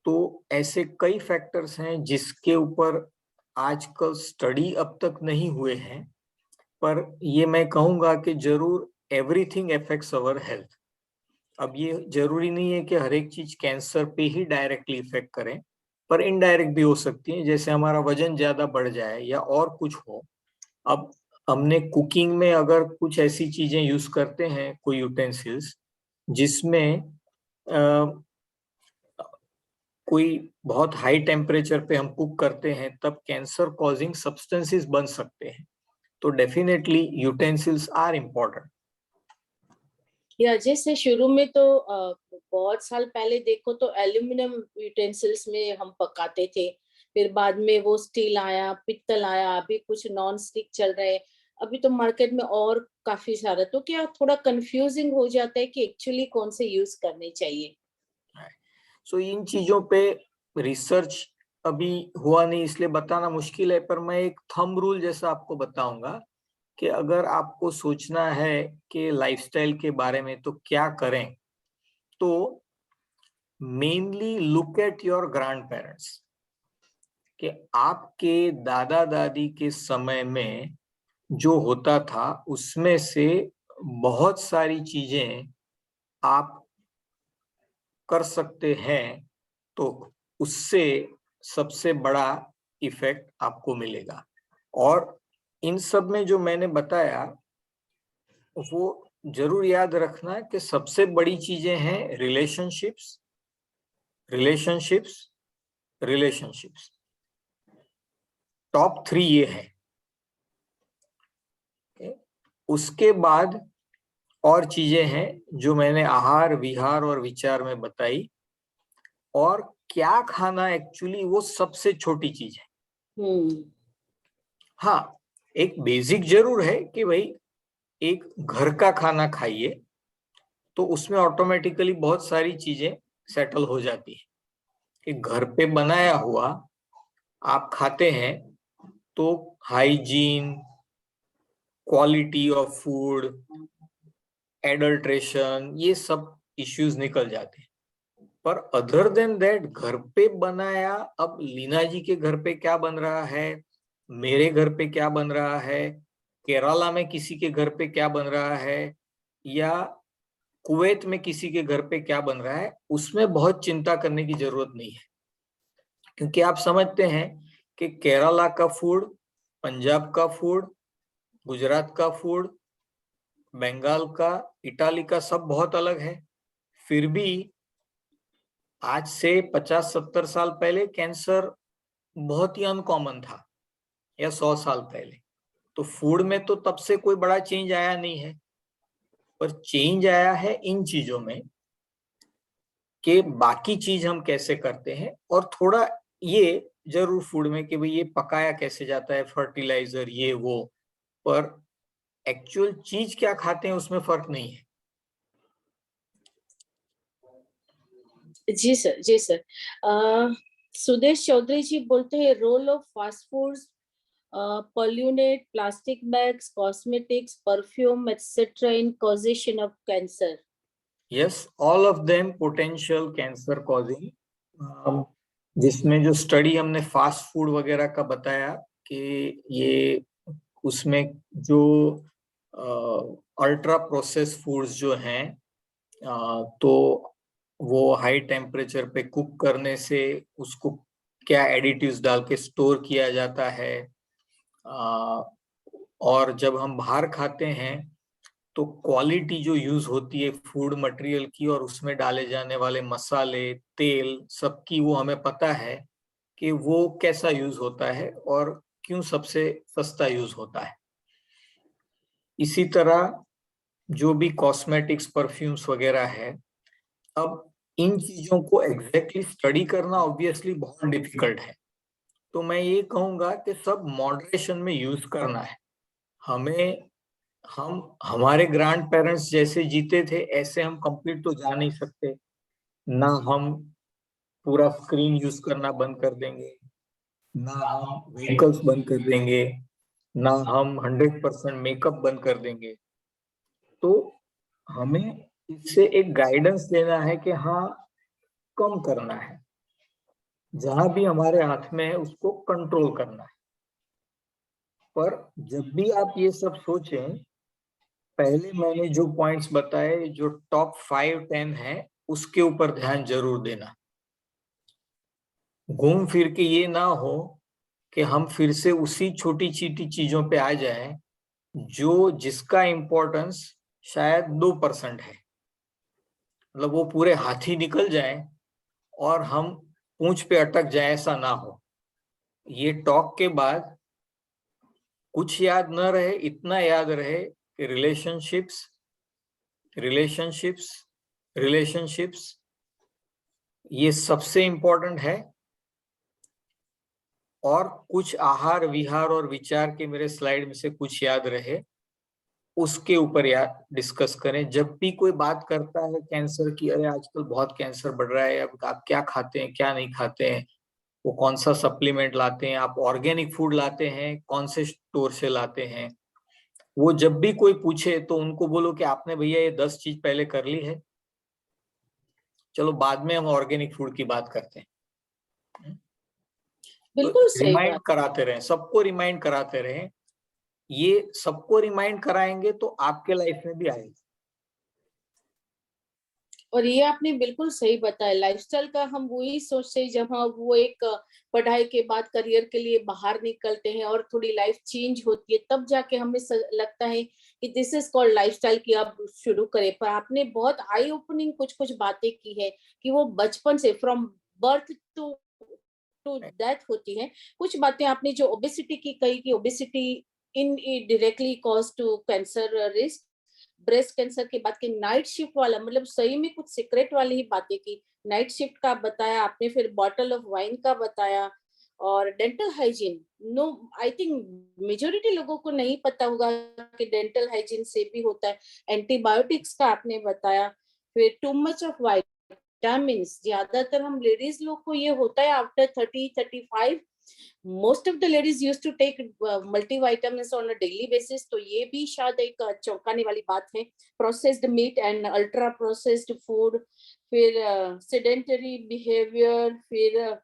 तो ऐसे कई फैक्टर्स हैं जिसके ऊपर आजकल स्टडी अब तक नहीं हुए हैं, पर ये मैं कहूंगा कि जरूर एवरीथिंग अफेक्ट्स अवर हेल्थ। अब ये जरूरी नहीं है कि हर एक चीज कैंसर पे ही डायरेक्टली इफेक्ट करें, पर इनडायरेक्ट भी हो सकती है, जैसे हमारा वजन ज्यादा बढ़ जाए या और कुछ हो। अब हमने कुकिंग में अगर कुछ ऐसी चीजें यूज करते हैं, कोई यूटेंसिल्स जिसमें कोई बहुत हाई टेम्परेचर पे हम कुक करते हैं, तब कैंसर कॉजिंग सब्सटेंसेस बन सकते हैं। तो डेफिनेटली यूटेंसिल्स आर इम्पोर्टेंट। या जैसे शुरू में तो बहुत साल पहले देखो तो एल्यूमिनियम यूटेंसिल्स में हम पकाते थे, फिर बाद में वो स्टील आया, पित्तल आया, अभी कुछ नॉन स्टिक चल रहे हैं, अभी तो मार्केट में और काफी सारा। तो क्या थोड़ा कंफ्यूजिंग हो जाता है कि एक्चुअली कौन से यूज करने चाहिए? सो इन चीजों पे रिसर्च अभी हुआ नहीं, इसलिए बताना मुश्किल है। पर मैं एक थंब रूल जैसा आपको बताऊंगा कि अगर आपको सोचना है कि लाइफस्टाइल के बारे में तो क्या करें, तो mainly look at your grand parents, कि आपके दादा दादी के समय में जो होता था उसमें से बहुत सारी चीजें आप कर सकते हैं, तो उससे सबसे बड़ा इफेक्ट आपको मिलेगा। और इन सब में जो मैंने बताया वो जरूर याद रखना कि सबसे बड़ी चीजें हैं रिलेशनशिप्स, रिलेशनशिप्स, रिलेशनशिप्स। टॉप 3 ये है। उसके बाद और चीजें हैं जो मैंने आहार, विहार और विचार में बताई। और क्या खाना एक्चुअली वो सबसे छोटी चीज है। हाँ, एक बेसिक जरूर है कि भाई एक घर का खाना खाइए, तो उसमें ऑटोमेटिकली बहुत सारी चीजें सेटल हो जाती है। कि घर पे बनाया हुआ आप खाते हैं तो hygiene, quality of food, adulteration, ये सब इश्यूज निकल जाते हैं। पर अदर देन दैट घर पे बनाया, अब लीना जी के घर पे क्या बन रहा है, मेरे घर पे क्या बन रहा है, केरला में किसी के घर पे क्या बन रहा है, या कुवैत में किसी के घर पे क्या बन रहा है उसमें बहुत चिंता करने की जरूरत नहीं है, क्योंकि आप समझते हैं कि केरला का फूड, पंजाब का फूड, गुजरात का फूड, बंगाल का, इटाली का सब बहुत अलग है। फिर भी आज से 50-70 साल पहले कैंसर बहुत ही अनकॉमन था, या 100 साल पहले। तो फूड में तो तब से कोई बड़ा चेंज आया नहीं है, पर चेंज आया है इन चीजों में कि बाकी चीज हम कैसे करते हैं, और थोड़ा ये जरूर फूड में कि भाई ये पकाया कैसे जाता है, फर्टिलाइजर ये वो, पर एक्चुअल चीज क्या खाते हैं उसमें फर्क नहीं है। जी सर, जी सर। सुदेश चौधरी जी बोलते हैं role of fast foods, polluted plastic bags, cosmetics, perfume, etc. in causation of cancer. Yes, all of them potential cancer causing. जिसमें जो स्टडी हमने फास्ट फूड वगैरह का बताया कि ये उसमें जो अल्ट्रा प्रोसेस फूड्स जो हैं, तो वो हाई टेम्परेचर पे कुक करने से उसको क्या एडिटिव्स डाल के स्टोर किया जाता है, और जब हम बाहर खाते हैं तो क्वालिटी जो यूज होती है फूड मटेरियल की और उसमें डाले जाने वाले मसाले, तेल सबकी वो हमें पता है कि वो कैसा यूज होता है और क्यों सबसे सस्ता यूज होता है। इसी तरह जो भी कॉस्मेटिक्स, परफ्यूम्स वगैरह है, अब इन चीजों को एग्जैक्टली स्टडी करना ऑब्वियसली बहुत डिफिकल्ट है। तो मैं ये कहूंगा कि सब मॉडरेशन में यूज करना है। हमें हम हमारे ग्रैंड पेरेंट्स जैसे जीते थे ऐसे हम कंप्लीट तो जा नहीं सकते ना। हम पूरा स्क्रीन यूज करना बंद कर देंगे, ना हम व्हीकल्स बंद कर देंगे, ना हम 100% मेकअप बंद कर देंगे। तो हमें इससे एक गाइडेंस देना है कि हाँ, कम करना है, जहां भी हमारे हाथ में है उसको कंट्रोल करना है। पर जब भी आप ये सब सोचें, पहले मैंने जो पॉइंट्स बताए, जो टॉप 5-10 है, उसके ऊपर ध्यान जरूर देना। घूम फिर के ये ना हो कि हम फिर से उसी छोटी छोटी चीजों पे आ जाएं जो जिसका इम्पोर्टेंस शायद 2% है, मतलब वो पूरे हाथी निकल जाए और हम पूंछ पे अटक जाए, ऐसा ना हो। ये टॉक के बाद कुछ याद न रहे, इतना याद रहे कि रिलेशनशिप्स, रिलेशनशिप्स, रिलेशनशिप्स ये सबसे इंपॉर्टेंट है। और कुछ आहार विहार और विचार के मेरे स्लाइड में से कुछ याद रहे, उसके ऊपर याद डिस्कस करें। जब भी कोई बात करता है कैंसर की, अरे आजकल बहुत कैंसर बढ़ रहा है, अब आप क्या खाते हैं क्या नहीं खाते हैं, वो कौन सा सप्लीमेंट लाते हैं, आप ऑर्गेनिक फूड लाते हैं कौन से स्टोर से लाते हैं, वो जब भी कोई पूछे तो उनको बोलो कि आपने भैया ये 10 चीज पहले कर ली है, चलो बाद में हम ऑर्गेनिक फूड की बात करते हैं। तो बिल्कुल सही रिमाइंड बात। कराते रहें, सबको रिमाइंड कराते रहें। ये सबको रिमाइंड कराएंगे तो आपके लाइफ में भी आएगा। और ये आपने बिल्कुल सही बताया, लाइफस्टाइल का हम वही सोचते हैं जब हम वो एक पढ़ाई के बाद करियर के लिए बाहर निकलते हैं और थोड़ी लाइफ चेंज होती है, तब जाके हमें लगता है कि दिस इज कॉल्ड लाइफस्टाइल की आप शुरू करें। पर आपने बहुत आई ओपनिंग कुछ कुछ बातें की है कि वो बचपन से from birth to to death होती है। कुछ बातें आपने जो ओबेसिटी की कही कि obesity indirectly cause to cancer risk, breast cancer की बात की, नाइट शिफ्ट वाला मतलब सही में कुछ सीक्रेट वाली ही बातें की, नाइट शिफ्ट का बताया आपने, फिर बॉटल ऑफ वाइन का बताया, और dental hygiene. No, I think majority लोगों को नहीं पता होगा कि डेंटल हाइजीन से भी होता है। एंटीबायोटिक्स का आपने बताया, फिर टू मच ऑफ विटामिन्स, ज्यादातर हम लेडीज लोग को ये होता है after 30-35, most of the ladies use to take multivitamins on a daily basis, तो ये भी शायद एक चौंकाने वाली बात है। Processed meat and ultra processed food, फिर सेडेंटरी बिहेवियर, फिर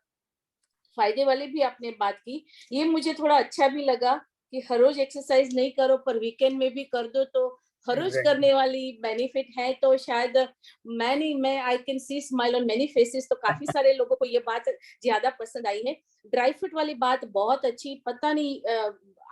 फायदे वाले भी आपने बात की। ये मुझे थोड़ा अच्छा भी लगा कि हर रोज एक्सरसाइज नहीं करो पर वीकेंड में भी कर दो तो हर रोज Exactly. करने वाली बेनिफिट है, तो शायद मैं I can see smile on many faces, तो काफी सारे लोगों को ये बात ज्यादा पसंद आई है। ड्राई फ्रूट वाली बात बहुत अच्छी, पता नहीं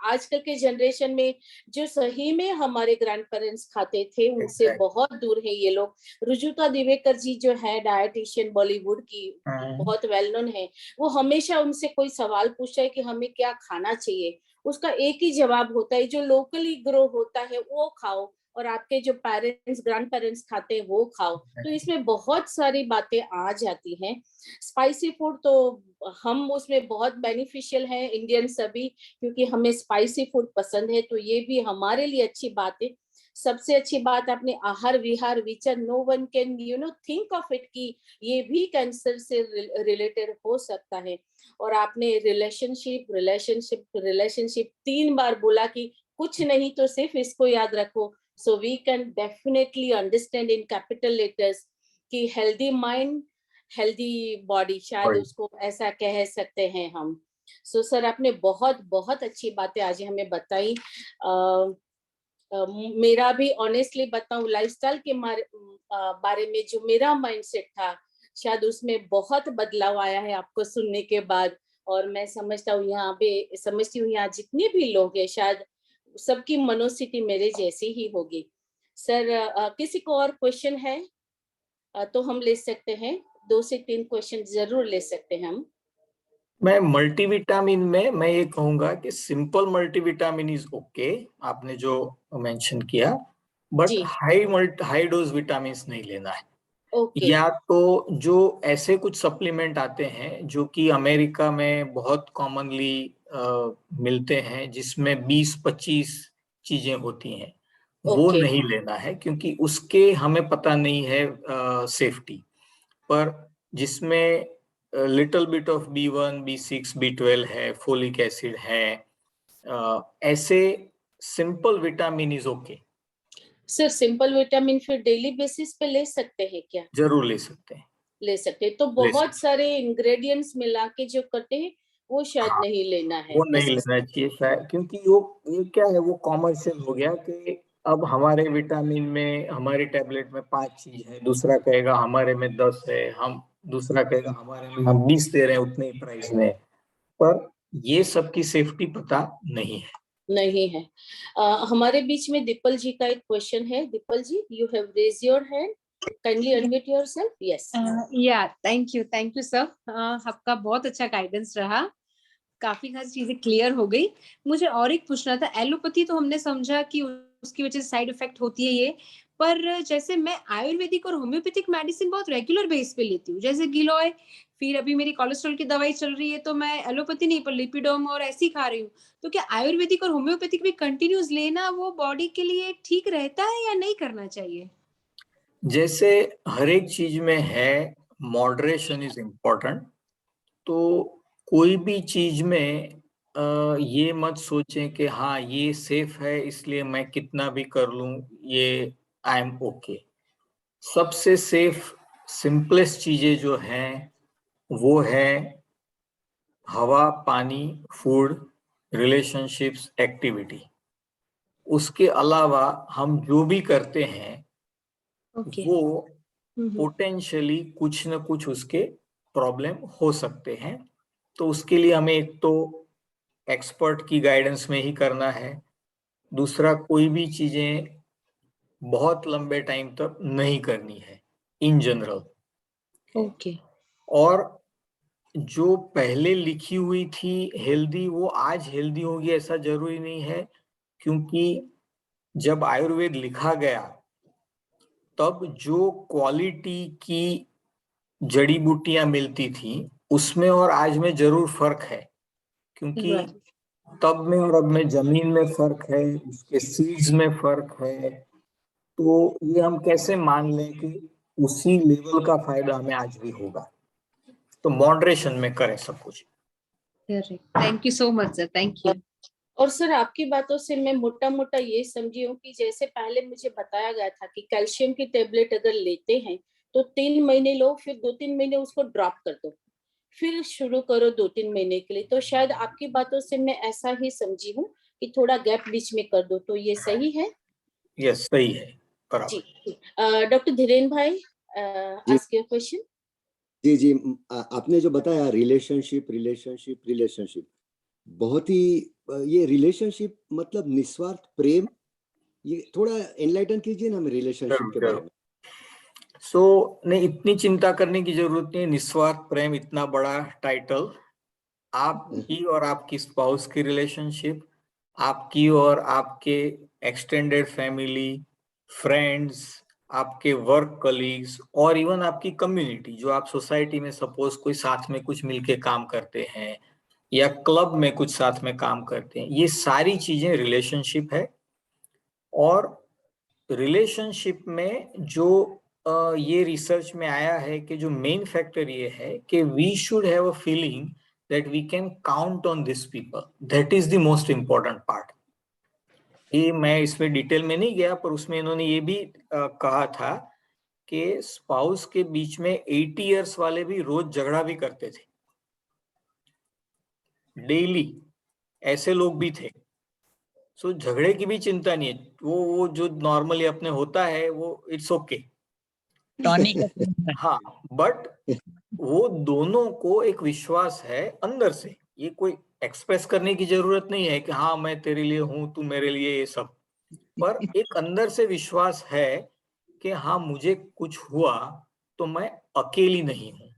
आजकल के जनरेशन में जो सही में हमारे ग्रैंड पेरेंट्स खाते थे उनसे Exactly. बहुत दूर है ये लोग। रुजुता दिवेकर जी जो है डायटिशियन बॉलीवुड की, बहुत वेल नोन है, वो हमेशा उनसे कोई सवाल पूछता है कि हमें क्या खाना चाहिए, उसका एक ही जवाब होता है, जो लोकली ग्रो होता है वो खाओ, और आपके जो पेरेंट्स ग्रैंड पेरेंट्स खाते हैं वो खाओ। तो इसमें बहुत सारी बातें आ जाती हैं। स्पाइसी फूड तो हम उसमें बहुत बेनिफिशियल है इंडियन सभी, क्योंकि हमें स्पाइसी फूड पसंद है, तो ये भी हमारे लिए अच्छी बात है। सबसे अच्छी बात अपने आहार विहार विचार, no one can think of it कि ये भी कैंसर से रिलेटेड हो सकता है। और आपने रिलेशनशिप रिलेशनशिप रिलेशनशिप 3 बार बोला कि कुछ नहीं तो सिर्फ इसको याद रखो, so we can definitely understand in capital letters कि हेल्दी माइंड हेल्दी बॉडी, शायद उसको ऐसा कह सकते हैं हम। सो सर आपने बहुत बहुत अच्छी बातें आज हमें बताई। मेरा भी ऑनेस्टली बताऊं, लाइफस्टाइल के बारे में जो मेरा माइंडसेट था, शायद उसमें बहुत बदलाव आया है आपको सुनने के बाद। और मैं समझती हूँ यहाँ जितने भी लोग हैं शायद सबकी मनोस्थिति मेरे जैसी ही होगी। सर किसी को और क्वेश्चन है तो हम ले सकते हैं, 2 से 3 क्वेश्चन जरूर ले सकते हैं हम। मैं मल्टीविटामिन में मैं ये कहूंगा कि सिंपल मल्टीविटामिन इज ओके, आपने जो मेंशन किया, बट जी हाई डोज विटामिन नहीं लेना है। ओके या तो जो ऐसे कुछ सप्लीमेंट आते हैं जो कि अमेरिका में बहुत कॉमनली मिलते हैं, जिसमें 20-25 चीजें होती हैं, वो ओके नहीं लेना है, क्योंकि उसके हमें पता नहीं है सेफ्टी। पर जिसमें little bit of B1 B6 B12 है, फोलिक एसिड है, ऐसे simple vitamin is okay, sir simple vitamin फिर डेली बेसिस पे ले सकते हैं क्या? जरूर ले सकते हैं। ले सकते हैं, तो ले बहुत सकते सारे इंग्रेडिएंट्स मिला के जो करते हैं वो शायद हाँ, नहीं लेना है वो नहीं ऐसा। लेना चाहिए शायद, क्योंकि वो ये क्या है, वो कॉमर्शियल हो गया कि अब हमारे विटामिन में, हमारी टैबलेट में 5 चीज है, दूसरा कहेगा हमारे में 10 है, हम दूसरा कहेगा हमारे में हम 20 दे रहे हैं उतने ही प्राइस में, पर ये सब की सेफ्टी पता नहीं है। नहीं है। हमारे बीच में दीपल जी का एक क्वेश्चन है। Deepal ji, you have raise your hand, kindly unmute yourself. Yes या थैंक यू सर, आपका बहुत अच्छा गाइडेंस रहा, काफी सारी चीजें क्लियर हो गई। मुझे और एक पूछना था, एलोपैथी तो हमने समझा कि उसकी वजह से साइड इफेक्ट होती है ये, पर जैसे मैं आयुर्वेदिक और होम्योपैथिक मेडिसिन बहुत रेगुलर बेस पे लेती हूँ, जैसे गिलोय, फिर अभी मेरी कोलेस्ट्रॉल की दवाई चल रही है, तो मैं एलोपैथी नहीं पर लिपिडोम और ऐसी खा रही हूँ। तो क्या आयुर्वेदिक और होम्योपैथिक भी कंटिन्यूस लेना वो बॉडी के लिए ठीक रहता है या नहीं करना चाहिए? जैसे हर एक चीज में है, मॉडरेशन इज इम्पोर्टेंट। तो कोई भी चीज में ये मत सोचें कि हाँ ये सेफ है इसलिए मैं कितना भी कर लूं, ये आई एम ओके। सबसे सेफ सिंपलेस्ट चीजें जो हैं वो है हवा, पानी, फूड, रिलेशनशिप्स, एक्टिविटी। उसके अलावा हम जो भी करते हैं ओके। वो पोटेंशियली कुछ न कुछ उसके प्रॉब्लम हो सकते हैं। तो उसके लिए हमें एक तो एक्सपर्ट की गाइडेंस में ही करना है, दूसरा कोई भी चीजें बहुत लंबे टाइम तक नहीं करनी है इन जनरल। ओके। और जो पहले लिखी हुई थी हेल्दी, वो आज हेल्दी होगी ऐसा जरूरी नहीं है, क्योंकि जब आयुर्वेद लिखा गया तब जो क्वालिटी की जड़ी बूटियां मिलती थी उसमें और आज में जरूर फर्क है, क्योंकि राइट। तब में और अब में जमीन में फर्क है, उसके सीड्स में फर्क है। तो ये हम कैसे मान लें कि उसी लेवल का फायदा हमें आज भी होगा? तो मॉडरेशन में करें सब कुछ। Thank you so much sir, thank you. और सर आपकी बातों से मैं मोटा मोटा ये समझी हूँ कि जैसे पहले मुझे बताया गया था कि कैल्शियम की टेबलेट अगर लेते हैं तो 3 महीने लो, फिर 2-3 महीने उसको ड्रॉप कर दो, फिर शुरू करो 2-3 महीने के लिए। तो शायद आपकी बातों से मैं ऐसा ही समझी हूँ कि थोड़ा गैप बीच में कर दो, तो ये सही है? यस, सही है, बराबर। जी, डॉक्टर धीरेन भाई, जी। Ask your question. जी जी, आपने जो बताया रिलेशनशिप रिलेशनशिप रिलेशनशिप, बहुत ही ये रिलेशनशिप मतलब निस्वार्थ प्रेम, ये थोड़ा एनलाइटन कीजिए ना हमें रिलेशनशिप के बारे में। नहीं, इतनी चिंता करने की जरूरत नहीं है। निस्वार्थ प्रेम इतना बड़ा टाइटल, आपकी और आपकी स्पाउस की रिलेशनशिप, आपकी और आपके एक्सटेंडेड फैमिली, फ्रेंड्स, आपके वर्क कलीग्स और इवन आपकी कम्युनिटी, जो आप सोसाइटी में सपोज कोई साथ में कुछ मिलके काम करते हैं या क्लब में कुछ साथ में काम करते हैं, ये सारी चीजें रिलेशनशिप है। और रिलेशनशिप में जो ये रिसर्च में आया है कि जो मेन फैक्टर ये है कि we should have a feeling that we can count on this people, that is the most important part. ये मैं इसमें डिटेल में नहीं गया, पर उसमें इन्होंने ये भी कहा था कि स्पाउस के बीच में 80 इयर्स वाले भी रोज झगड़ा भी करते थे, डेली, ऐसे लोग भी थे। सो झगड़े की भी चिंता नहीं है, वो जो नॉर्मली अपने होता है वो इट्स ओके। हाँ, बट वो दोनों को एक विश्वास है अंदर से, ये कोई एक्सप्रेस करने की जरूरत नहीं है कि हाँ मैं तेरे लिए हूं, तू मेरे लिए, ये सब, पर एक अंदर से विश्वास है कि हाँ मुझे कुछ हुआ तो मैं अकेली नहीं हूं,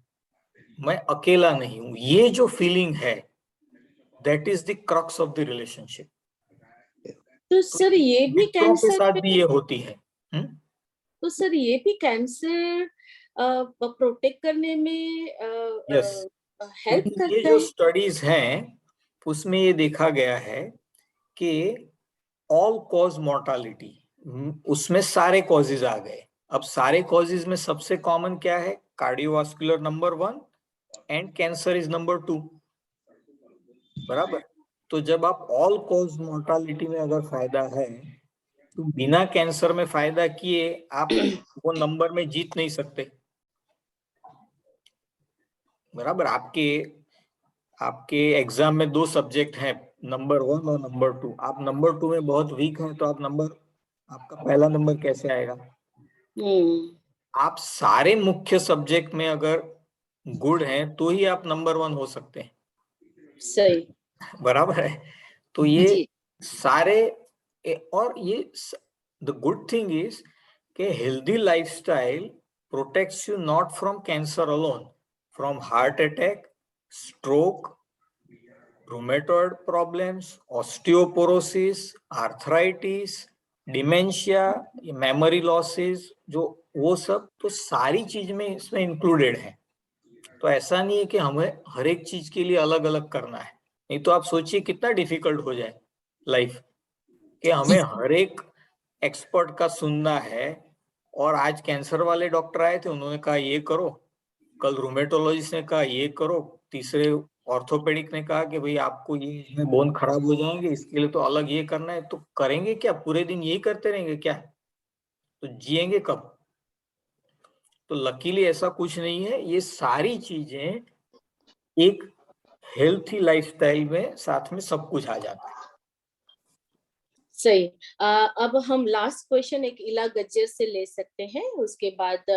मैं अकेला नहीं हूं। ये जो फीलिंग है, that is the crux of the relationship. तो सर ये भी मित्रों के कैंसर साथ पे, भी ये होती है। तो सर ये भी कैंसर प्रोटेक्ट करने में यस, हेल्प क्योंकि ये करता जो है? स्टडीज हैं उसमें ये देखा गया है कि ऑल कॉज मोर्टालिटी, उसमें सारे कॉजेज आ गए। अब सारे कॉजेज में सबसे कॉमन क्या है? Cardiovascular number 1 and cancer is number 2, बराबर। तो जब आप ऑल कॉज मोर्टालिटी में अगर फायदा है, तो बिना कैंसर में फायदा किए आप वो नंबर में जीत नहीं सकते, बराबर। आपके एग्जाम में 2 सब्जेक्ट हैं, नंबर 1 और नंबर 2। आप नंबर 2 में बहुत वीक हैं, तो आपका पहला नंबर कैसे आएगा? आप सारे मुख्य सब्जेक्ट में अगर गुड हैं तो ही आप नंबर 1 हो सकते हैं, सही, बराबर है। तो ये जी, सारे और ये द गुड थिंग इज कि healthy lifestyle protects you not from cancer alone, from heart attack, stroke, rheumatoid problems, osteoporosis, arthritis, dementia, memory losses, जो वो सब तो सारी चीज में इसमें इंक्लूडेड है। तो ऐसा नहीं है कि हमें हर एक चीज के लिए अलग अलग करना है, नहीं तो आप सोचिए कितना डिफिकल्ट हो जाए लाइफ, कि हमें हर एक एक्सपर्ट का सुनना है। और आज कैंसर वाले डॉक्टर आए थे, उन्होंने कहा ये करो, कल रूमेटोलॉजिस्ट ने कहा ये करो, तीसरे ऑर्थोपेडिक ने कहा कि भाई आपको ये बोन खराब हो जाएंगे, इसके लिए तो अलग ये करना है। तो करेंगे क्या? पूरे दिन यही करते रहेंगे क्या? तो जिएंगे कब? तो लकीली ऐसा कुछ नहीं है, ये सारी चीजें एक हेल्थी लाइफस्टाइल में साथ में सब कुछ आ जाता है। सही। अब हम लास्ट क्वेश्चन एक इला गज्जर से ले सकते हैं, उसके बाद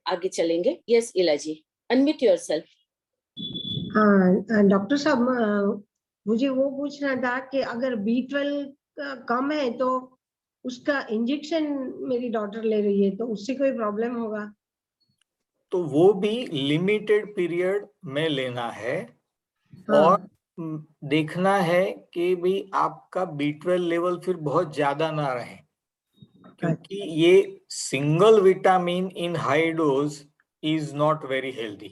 आगे चलेंगे। यस इला जी, अनम्यूट योरसेल्फ। हाँ डॉक्टर साहब, मुझे वो पूछना था कि अगर B12 कम है तो उसका इंजेक्शन मेरी डॉटर ले रही है, तो उससे कोई प्रॉब्लम होगा? तो वो भी लिमिटेड पीरियड में लेना है। हाँ। और देखना है कि भाई आपका B12 लेवल फिर बहुत ज्यादा ना रहे, क्योंकि ये single vitamin in high dose is not very healthy.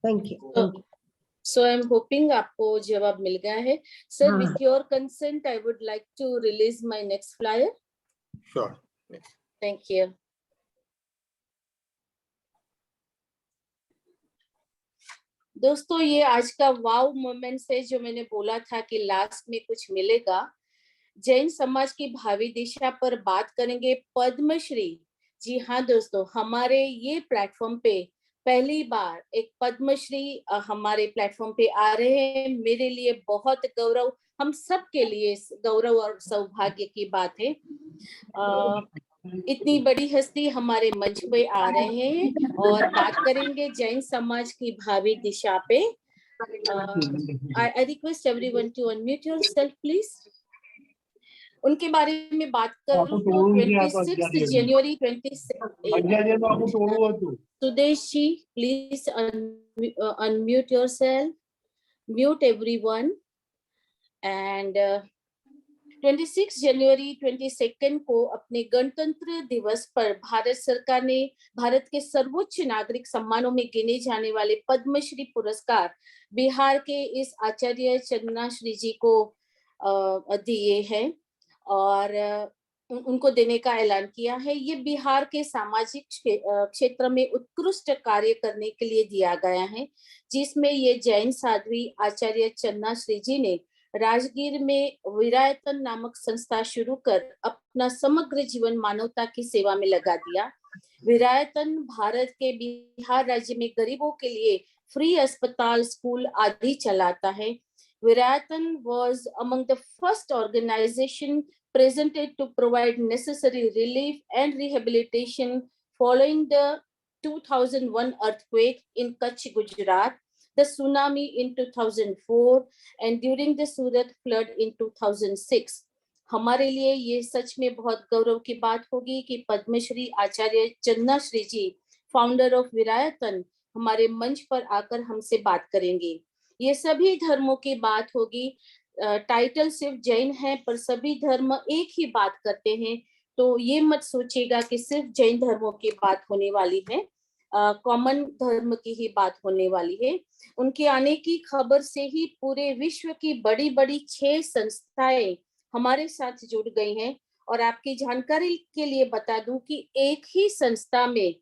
Thank you. So I am hoping आपको जवाब मिल गया है। सर, हाँ। With your consent I would like to release my next flyer. Sure. Thank you. दोस्तों, ये आज का वाव मोमेंट है, जो मैंने बोला था कि लास्ट में कुछ मिलेगा। जैन समाज की भावी दिशा पर बात करेंगे पद्मश्री। जी हाँ दोस्तों, हमारे ये प्लेटफॉर्म पे पहली बार एक पद्मश्री हमारे प्लेटफॉर्म पे आ रहे हैं। मेरे लिए बहुत गौरव। हम सब के लिए गौरव और सौभाग्य की बात है। इतनी बड़ी हस्ती हमारे मंच पे आ रहे हैं और बात करेंगे जैन समाज की भावी दिशा पे। I request everyone to unmute yourself, please. उनके बारे में बात करूं तो 26 जनवरी 26 Sudesh ji, please unmute yourself, mute everyone. And 26 जनवरी 22 को अपने गणतंत्र दिवस पर भारत सरकार ने भारत के सर्वोच्च नागरिक सम्मानों में गिने जाने वाले पद्मश्री पुरस्कार बिहार के इस आचार्य चन्नाश्री जी को दिए हैं और उनको देने का ऐलान किया है। ये बिहार के सामाजिक क्षेत्र में उत्कृष्ट कार्य करने के लिए दिया गया है, जिसमें ये जैन साध्वी आचार्य चन्नाश्री जी ने राजगीर में विरायतन नामक संस्था शुरू कर अपना समग्र जीवन मानवता की सेवा में लगा दिया। विरायतन भारत के बिहार राज्य में गरीबों के लिए फ्री अस्पताल, स्कूल आदि चलाता है। विरायतन was among the first organization presented to provide necessary relief and rehabilitation following the 2001 earthquake in Kutch, Gujarat, the tsunami in 2004 and during the Surat flood in 2006. हमारे लिए ये सच में बहुत गौरव की बात होगी कि पद्मश्री आचार्य चन्नाश्री जी, फाउंडर ऑफ विरायतन, हमारे मंच पर आकर हमसे बात करेंगे। ये सभी धर्मों की बात होगी। टाइटल सिर्फ जैन है, पर सभी धर्म एक ही बात करते हैं, तो ये मत सोचिएगा कि सिर्फ जैन धर्मों की बात होने वाली है। कॉमन धर्म की ही बात होने वाली है। उनके आने की खबर से ही पूरे विश्व की बड़ी बड़ी 6 संस्थाएं हमारे साथ जुड़ गई हैं और आपकी जानकारी के लिए बता दूं कि एक ही संस्था में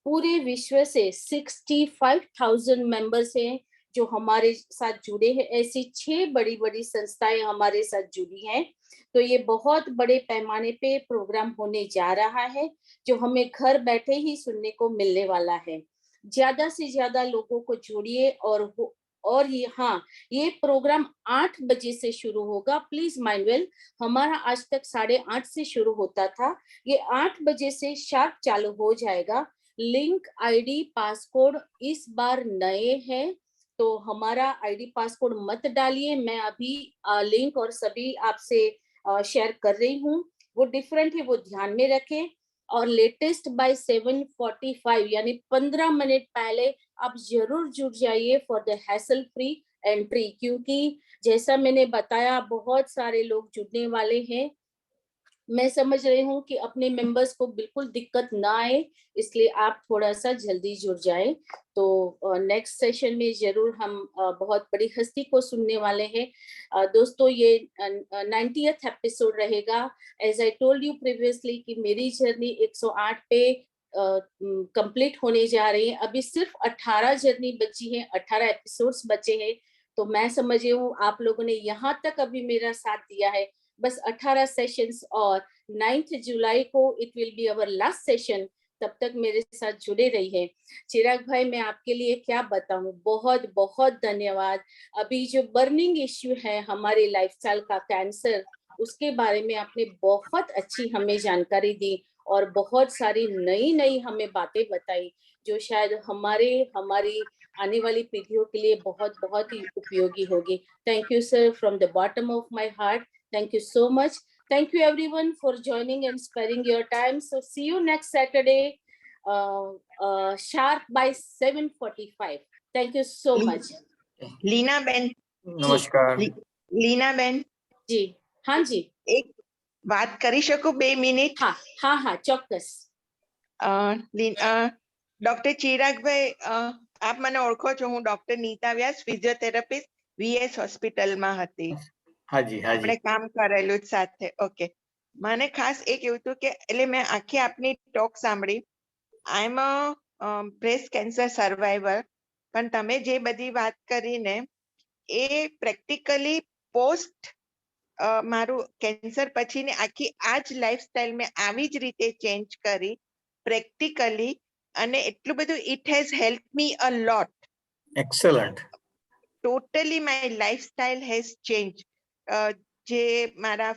पूरे विश्व से 65,000 मेंबर्स हैं जो हमारे साथ जुड़े हैं। ऐसी 6 बड़ी बड़ी संस्थाएं हमारे साथ जुड़ी हैं, तो ये बहुत बड़े पैमाने पे प्रोग्राम होने जा रहा है जो हमें घर बैठे ही सुनने को मिलने वाला है। ज्यादा से ज्यादा लोगों को जोड़िए और ये प्रोग्राम 8 बजे से शुरू होगा। प्लीज माइंड वेल, हमारा आज तक 8:30 से शुरू होता था, ये 8 बजे से शार्प चालू हो जाएगा। लिंक, आईडी, पासकोड इस बार नए हैं, तो हमारा आईडी पासकोड मत डालिए। मैं अभी लिंक और सभी आपसे शेयर कर रही हूँ, वो डिफरेंट है, वो ध्यान में रखें। और लेटेस्ट बाय 7:45 यानी 15 मिनट पहले आप जरूर जुड़ जाइए for the hassle free entry, क्योंकि जैसा मैंने बताया बहुत सारे लोग जुड़ने वाले हैं। मैं समझ रही हूँ कि अपने मेंबर्स को बिल्कुल दिक्कत ना आए, इसलिए आप थोड़ा सा जल्दी जुड़ जाए। तो नेक्स्ट सेशन में जरूर हम बहुत बड़ी हस्ती को सुनने वाले हैं। दोस्तों, ये 90th एपिसोड रहेगा। As I told you previously कि मेरी जर्नी 108 पे कंप्लीट होने जा रही है। अभी सिर्फ 18 जर्नी बची है, 18 एपिसोड्स बचे हैं। तो मैं समझ रही हूँ आप लोगों ने यहाँ तक अभी मेरा साथ दिया है। बस 18 सेशंस और 9 जुलाई को it will be our last session. तब तक मेरे साथ जुड़े रहिए। चिराग भाई, मैं आपके लिए क्या बताऊं, बहुत बहुत धन्यवाद। अभी जो बर्निंग इश्यू है हमारे लाइफस्टाइल का, कैंसर, उसके बारे में आपने बहुत अच्छी हमें जानकारी दी और बहुत सारी नई हमें बातें बताई जो शायद हमारी आने वाली पीढ़ियों के लिए बहुत बहुत ही उपयोगी होगी। Thank you sir, from the bottom of my heart. Thank you so much. Thank you everyone for joining and sparing your time. So see you next Saturday, sharp by 7:45. Thank you so much. Leena ben, नमस्कार। Leena Ben जी, हाँ जी, एक बात કરી શકું 2 minute? हाँ, ચોક્કસ। Doctor ચિરાગભાઈ, આપ મને ઓળખો છો? હું ડોક્ટર નીતા વ્યાસ, ફિઝિયોથેરાપિસ્ટ, વીએસ હોસ્પિટલમાં હતી. હાજી આપણે કામ કરેલું જ સાથે. ઓકે, મને ખાસ એ કહેવું હતું કે એટલે મેં આખી આપની ટોક સાંભળી. આઈ એમ અ બ્રેસ્ટ કેન્સર સર્વાઈવર, પણ તમે જે બધી વાત કરી ને એ પ્રેક્ટિકલી પોસ્ટ મારું કેન્સર પછીની આખી આ જ લાઈફસ્ટાઈલ મેં આવી જ રીતે ચેન્જ કરી પ્રેક્ટિકલી, અને એટલું બધું it has help me a lot. Excellent. Totally my lifestyle has changed. જે મારા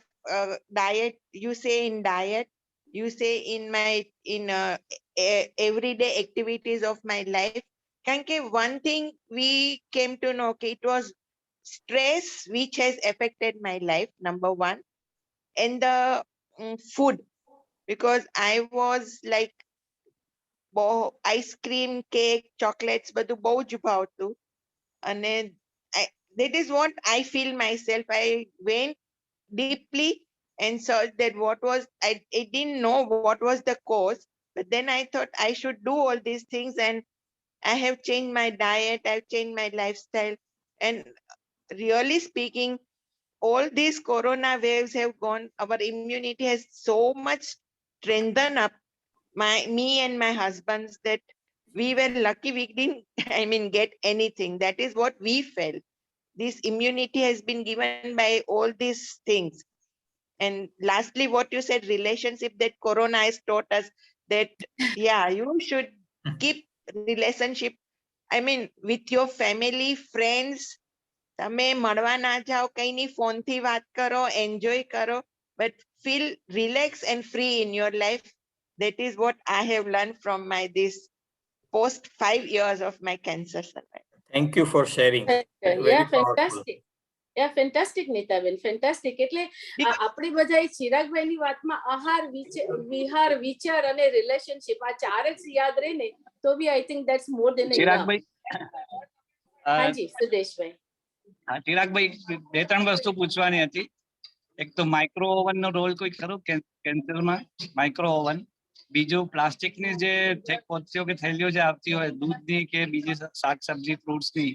diet, you say in diet, you say in my everyday activities of my life. કારણ કે one thing we came to know કે it was stress which has affected my life, number one, and the food, because I was like ice cream, cake, chocolates બધું બહુ જ ભાવતું. અને that is what I feel myself. I went deeply and searched that what was, I didn't know what was the cause, but then I thought I should do all these things, and I have changed my diet, I've changed my lifestyle, and really speaking, all these corona waves have gone, our immunity has so much strengthened up me and my husband's, that we were lucky we didn't get anything. That is what we felt. This immunity has been given by all these things. And lastly, what you said, relationship, that corona has taught us that yeah, you should keep relationship, with your family, friends. તમે મળવા ના જાઓ, કઈ ની, phone થી વાત કરો, enjoy કરો, but feel relaxed and free in your life. That is what I have learned from my this post 5 years of my cancer survival. Thank you for sharing. Very Yeah, powerful. fantastic. Yeah, fantastic, Nitaben, fantastic. એટલે આપણી બધા ચિરાગભાઈની વાતમાં આહાર, વિહાર, વિચાર અને relationship, આ ચાર જ યાદ રહે ને તો બી I think that's more than enough. ચિરાગભાઈ, હાજી સુદેશભાઈ. હા ચિરાગભાઈ, બે ત્રણ વસ્તુ પૂછવાની હતી. એક તો માઇક્રો ઓવન નો રોલ કોઈ ખરો કેન્સરમાં? Micro oven. બીજું, પ્લાસ્ટિકની જે કોથળીઓ કે થેલીઓ જે આવતી હોય દૂધની કે બીજી શાકસબ્જી ફ્રૂટ્સની,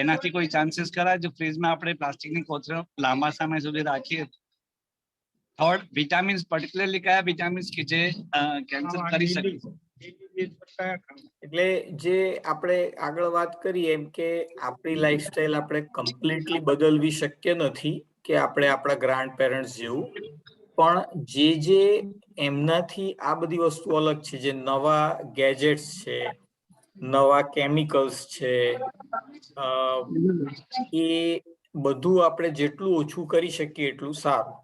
એનાથી કોઈ ચાન્સીસ ખરા જો ફ્રીજમાં આપણે પ્લાસ્ટિકની કોથળીઓ લાંબા સમય સુધી રાખીએ? થર્ડ, વિટામિન્સ, પર્ટિક્યુલરલી કયા વિટામિન્સ કે જે કેન્સર કરી શકે? એટલે જે આપણે આગળ વાત કરી એમ કે આપણી લાઈફસ્ટાઈલ આપણે કમ્પ્લીટલી બદલવી શક્ય નથી કે આપણે આપણા ગ્રાન્ડ પેરેન્ટ્સ જેવું, પણ જે એમનાથી આ બધી વસ્તુ અલગ છે, જે નવા ગેજેટ્સ છે, નવા કેમિકલ્સ છે, એ બધું આપણે જેટલું ઓછું કરી શકીએ એટલું સારું.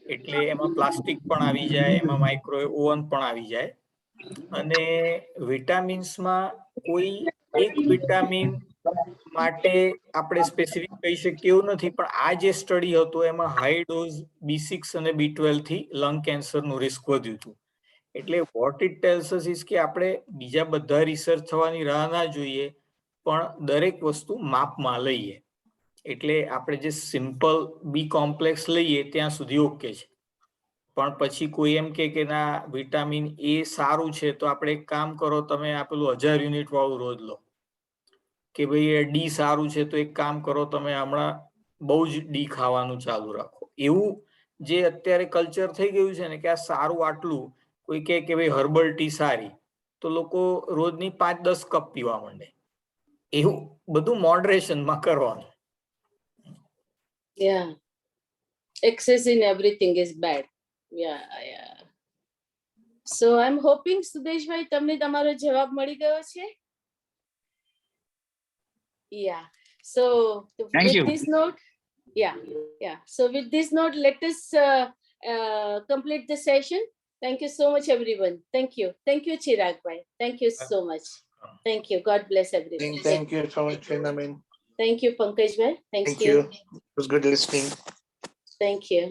એટલે એમાં પ્લાસ્ટિક પણ આવી જાય, એમાં માઇક્રોવેવ ઓવન પણ આવી જાય. અને વિટામિન્સમાં કોઈ એક વિટામિન માટે આપણે સ્પેસિફિક કહી શકીએ એવું નથી, પણ આ જે સ્ટડી હતો એમાં હાઈ ડોઝ B6 અને B12 થી લંગ કેન્સરનું રિસ્ક વધ્યું હતું. એટલે what it tells us is કે આપણે બીજા બધા રિસર્ચ થવાની રાહ ના જોઈએ, પણ દરેક વસ્તુ માપમાં લઈએ. એટલે આપણે જે સિમ્પલ બી કોમ્પ્લેક્સ લઈએ ત્યાં સુધી ઓકે છે, પણ પછી કોઈ એમ કે ના વિટામિન એ સારું છે તો આપણે એક કામ કરો, તમે આપેલું 1000 યુનિટ વાળું રોજ લો, કે ભાઈ ડી સારું છે તો એક કામ કરો, તમે હમણાં બહુ જ ડી ખાવાનું ચાલુ રાખો. એવું જે અત્યારે કલ્ચર થઈ ગયું છે ને કે આ સારું આટલું, કોઈ કે ભાઈ હર્બલ ટી સારી, તો લોકો રોજની 5-10 કપ પીવા માંડે. એવું બધું મોડરેશનમાં કરવાનું. Yeah, excess in everything is bad. Yeah. So I'm hoping સુદેશભાઈ તમને તમારો જવાબ મળી ગયો છે. Yeah. So Thank with you. this note, yeah. So with this note, let us complete the session. Thank you so much, everyone. Thank you, Chiragbai. Thank you so much. Thank you. God bless everyone. Thank you so much, Chinnaben. Thank you, Pankajbhai. Thank Thank you. It was good listening. Thank you.